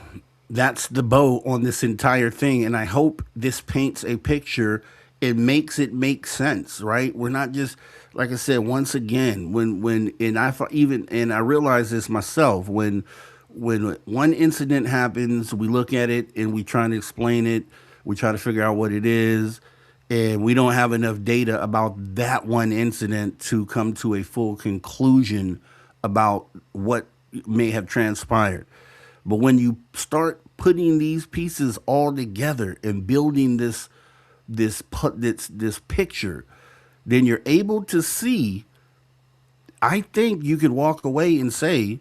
That's the bow on this entire thing. And I hope this paints a picture. It makes it make sense, right? We're not just, like I said, once again, and I realize this myself, when one incident happens, we look at it and we try to explain it. We try to figure out what it is, and we don't have enough data about that one incident to come to a full conclusion about what may have transpired. But when you start putting these pieces all together and building this picture, then you're able to see, I think you could walk away and say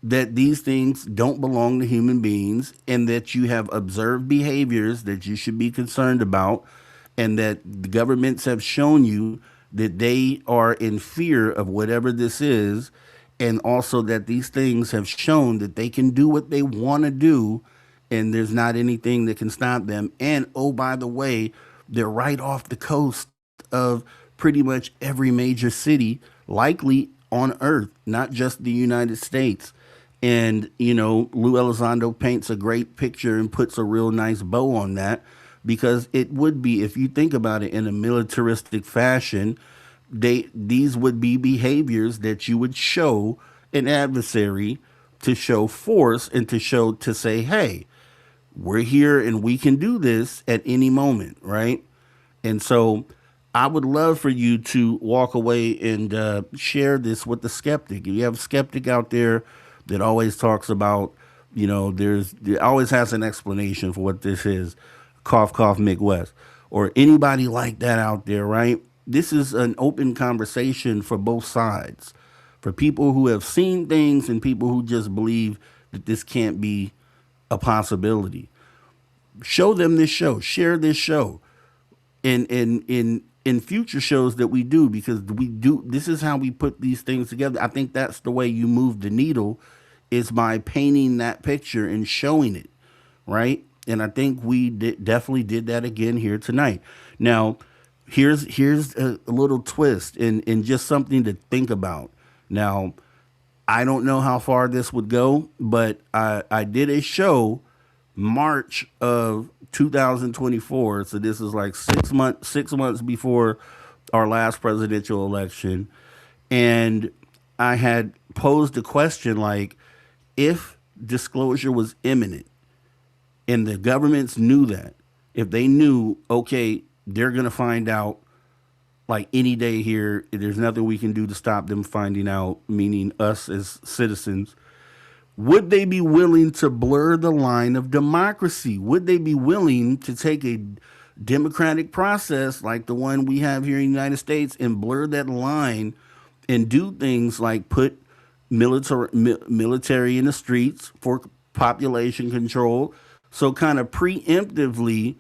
that these things don't belong to human beings, and that you have observed behaviors that you should be concerned about, and that the governments have shown you that they are in fear of whatever this is, and also that these things have shown that they can do what they want to do, and there's not anything that can stop them. And, oh, by the way, they're right off the coast of pretty much every major city, likely on Earth, not just the United States. And, Lou Elizondo paints a great picture and puts a real nice bow on that, because it would be, if you think about it in a militaristic fashion, these would be behaviors that you would show an adversary to show force and to say, hey, we're here and we can do this at any moment, right? And so I would love for you to walk away and share this with the skeptic. If you have a skeptic out there that always talks about, there always has an explanation for what this is, cough, cough, Midwest, or anybody like that out there, right? This is an open conversation for both sides, for people who have seen things and people who just believe that this can't be a possibility. Show them this show, share this show in future shows that we do, because this is how we put these things together. I think that's the way you move the needle, is by painting that picture and showing it, right? And I think we definitely did that again here tonight. Now, here's a little twist and just something to think about. Now, I don't know how far this would go, but I did a show March of 2024. So this is like 6 months before our last presidential election. And I had posed a question like, if disclosure was imminent and the governments knew that, if they knew, okay, they're going to find out like any day here, there's nothing we can do to stop them finding out, meaning us as citizens, would they be willing to blur the line of democracy? Would they be willing to take a democratic process like the one we have here in the United States and blur that line and do things like put military in the streets for population control? So kind of preemptively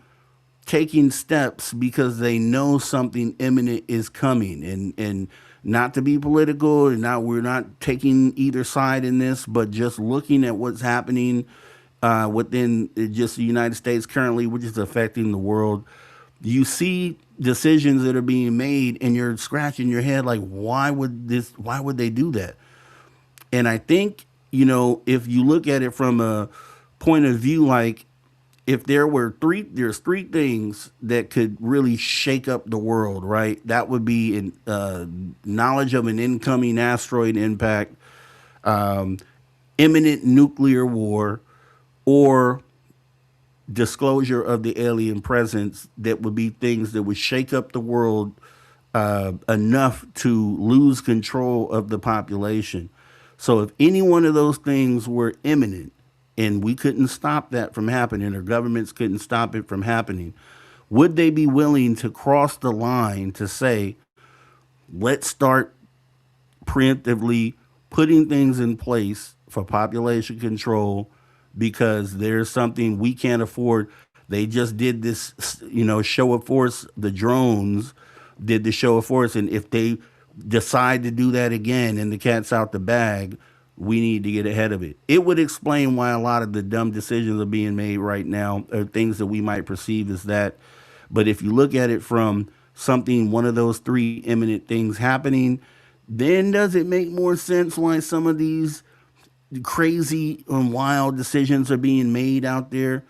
taking steps because they know something imminent is coming, and not to be political, and we're not taking either side in this, but just looking at what's happening within just the United States currently, which is affecting the world. You see decisions that are being made and you're scratching your head like, why would they do that? And I think, if you look at it from a point of view, like, if there's three things that could really shake up the world, right? That would be knowledge of an incoming asteroid impact, imminent nuclear war, or disclosure of the alien presence. That would be things that would shake up the world enough to lose control of the population. So if any one of those things were imminent, and we couldn't stop that from happening, or governments couldn't stop it from happening, would they be willing to cross the line to say, let's start preemptively putting things in place for population control because there's something we can't afford? They just did this, show of force. The drones did the show of force. And if they decide to do that again and the cat's out the bag, we need to get ahead of it. It would explain why a lot of the dumb decisions are being made right now, or things that we might perceive as that. But if you look at it from one of those three imminent things happening, then does it make more sense why some of these crazy and wild decisions are being made out there?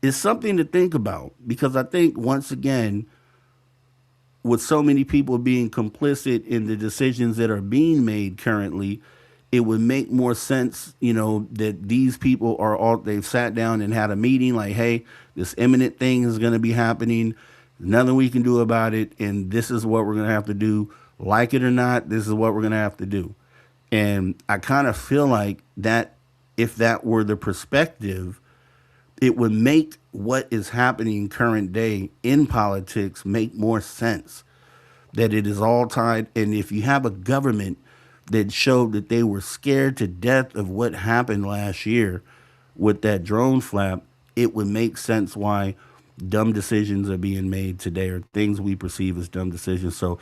It's something to think about, because I think, once again, with so many people being complicit in the decisions that are being made currently, it would make more sense, that these people they've sat down and had a meeting like, hey, this imminent thing is going to be happening. Nothing we can do about it. And this is what we're going to have to do. Like it or not, this is what we're going to have to do. And I kind of feel like that if that were the perspective, it would make what is happening current day in politics make more sense, that it is all tied. And if you have a government that showed that they were scared to death of what happened last year with that drone flap, it would make sense why dumb decisions are being made today, or things we perceive as dumb decisions. So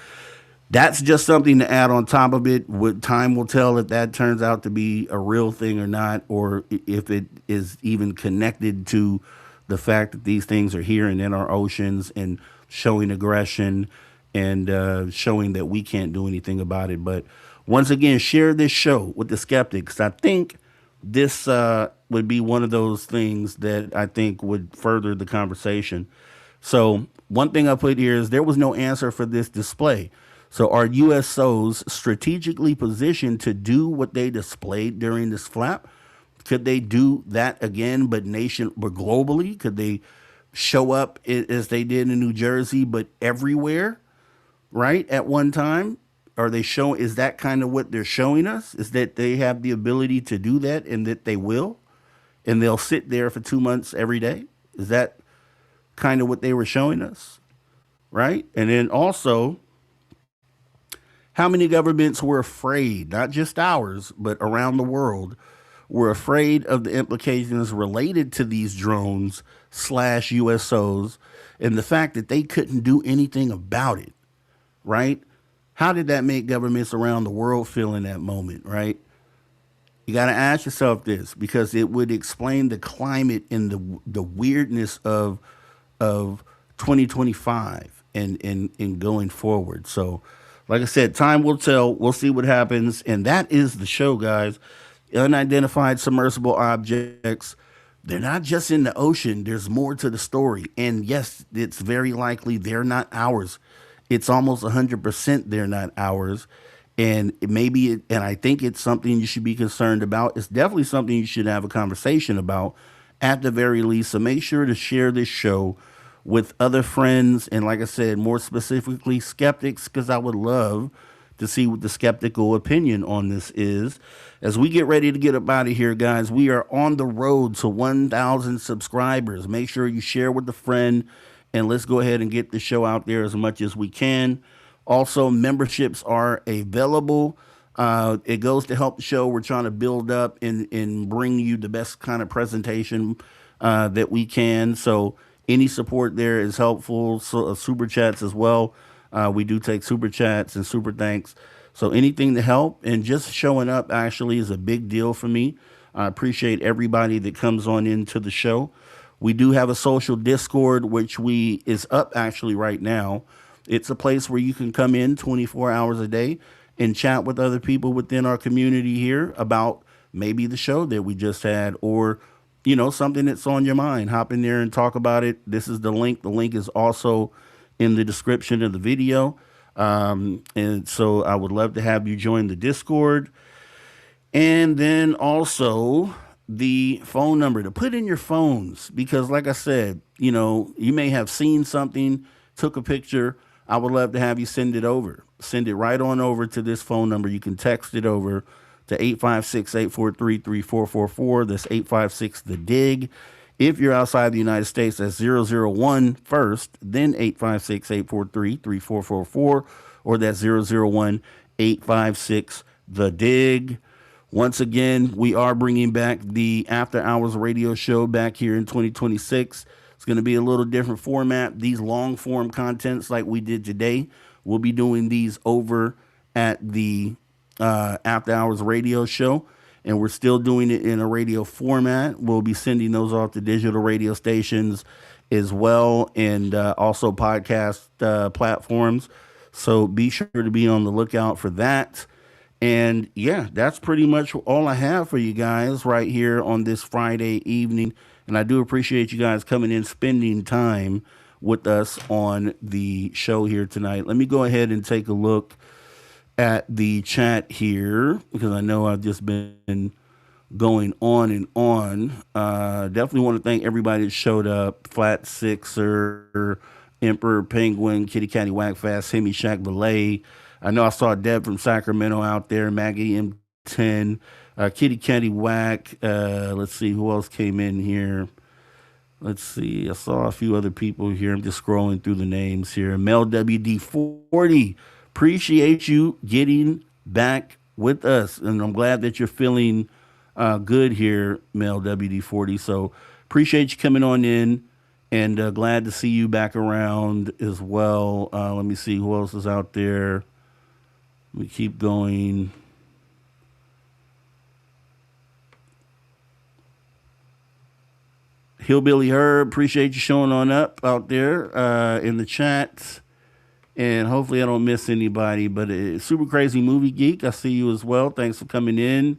that's just something to add on top of it. Time will tell if that turns out to be a real thing or not, or if it is even connected to the fact that these things are here and in our oceans and showing aggression and showing that we can't do anything about it. But once again, share this show with the skeptics. I think this would be one of those things that I think would further the conversation. So one thing I put here is there was no answer for this display. So are U.S.Os strategically positioned to do what they displayed during this flap? Could they do that again, but globally? Could they show up as they did in New Jersey, but everywhere, right? At one time? Are they showing, is that kind of what they're showing us? Is that they have the ability to do that and that they will? And they'll sit there for 2 months every day? Is that kind of what they were showing us? Right? And then also, how many governments were afraid, not just ours, but around the world, were afraid of the implications related to these drones / U.S.Os and the fact that they couldn't do anything about it, right? How did that make governments around the world feel in that moment, right? You got to ask yourself this, because it would explain the climate and the weirdness of 2025 and going forward. So, like I said, time will tell. We'll see what happens. And that is the show, guys. Unidentified submersible objects. They're not just in the ocean. There's more to the story. And yes, it's very likely they're not ours. It's almost 100% they're not ours. And and I think it's something you should be concerned about. It's definitely something you should have a conversation about at the very least. So make sure to share this show with other friends. And like I said, more specifically, skeptics, because I would love to see what the skeptical opinion on this is. As we get ready to get up out of here, guys, we are on the road to 1,000 subscribers. Make sure you share with a friend, and let's go ahead and get the show out there as much as we can. Also, memberships are available. It goes to help the show. We're trying to build up and bring you the best kind of presentation that we can. So any support there is helpful. So, super chats as well. We do take super chats and super thanks. So anything to help, and just showing up actually is a big deal for me. I appreciate everybody that comes on into the show. We do have a social Discord, which is up actually right now. It's a place where you can come in 24 hours a day and chat with other people within our community here about maybe the show that we just had, or, you know, something that's on your mind. Hop in there and talk about it. This is the link. The link is also in the description of the video. And so I would love to have you join the Discord. And then also the phone number to put in your phones, because like I said, you know, you may have seen something, took a picture. I would love to have you send it over. Send it right on over to this phone number. You can text it over to 856-843-3444. That's 856-THE-DIGG. If you're outside the United States, that's 001 first, then 856-843-3444, or that's 001-856-THE-DIGG. Once again, we are bringing back the After Hours radio show back here in 2026. It's going to be a little different format. These long form contents like we did today, we'll be doing these over at the After Hours radio show. And we're still doing it in a radio format. We'll be sending those off to digital radio stations as well, and also podcast platforms. So be sure to be on the lookout for that. And yeah, that's pretty much all I have for you guys right here on this Friday evening. And I do appreciate you guys coming in, spending time with us on the show here tonight. Let me go ahead and take a look at the chat here, because I know I've just been going on and on. Definitely want to thank everybody that showed up. Flat Sixer, Emperor Penguin, Kitty Catty Whackfast, Hemi Shack Belay. I know I saw Deb from Sacramento out there, Maggie M10, Kitty Catty Whack. Let's see who else came in here. Let's see. I saw a few other people here. I'm just scrolling through the names here. Mel WD40. Appreciate you getting back with us, and I'm glad that you're feeling good here, Mel WD40. So appreciate you coming on in, and glad to see you back around as well. Let me see who else is out there. Let me keep going. Hillbilly Herb, appreciate you showing on up out there in the chat. And hopefully I don't miss anybody, but Super Crazy Movie Geek, I see you as well. Thanks for coming in.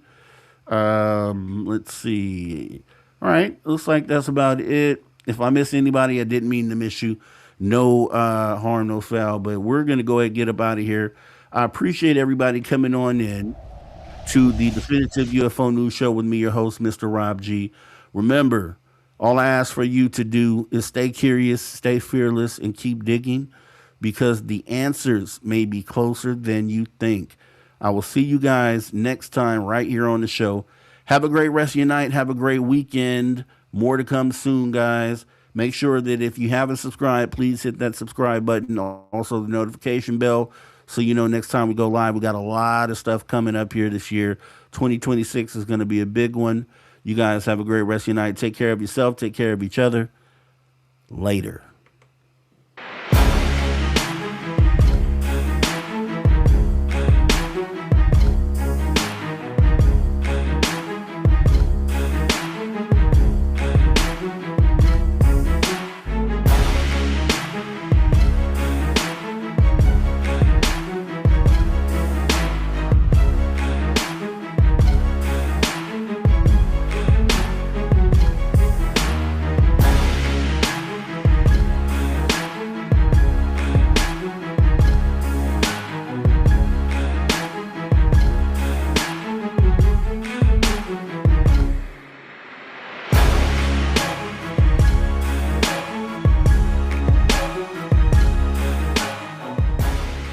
Let's see. All right, looks like that's about it. If I miss anybody, I didn't mean to miss you. No harm, no foul, but we're going to go ahead and get up out of here. I appreciate everybody coming on in. to the Definitive UFO News Show with me, your host, Mr. Rob G. Remember, all I ask for you to do is stay curious, stay fearless, and keep digging, because the answers may be closer than you think. I will see you guys next time right here on the show. Have a great rest of your night. Have a great weekend. More to come soon, guys. Make sure that if you haven't subscribed, please hit that subscribe button. Also the notification bell, so you know next time we go live. We got a lot of stuff coming up here this year. 2026 is going to be a big one. You guys have a great rest of your night. Take care of yourself. Take care of each other. Later.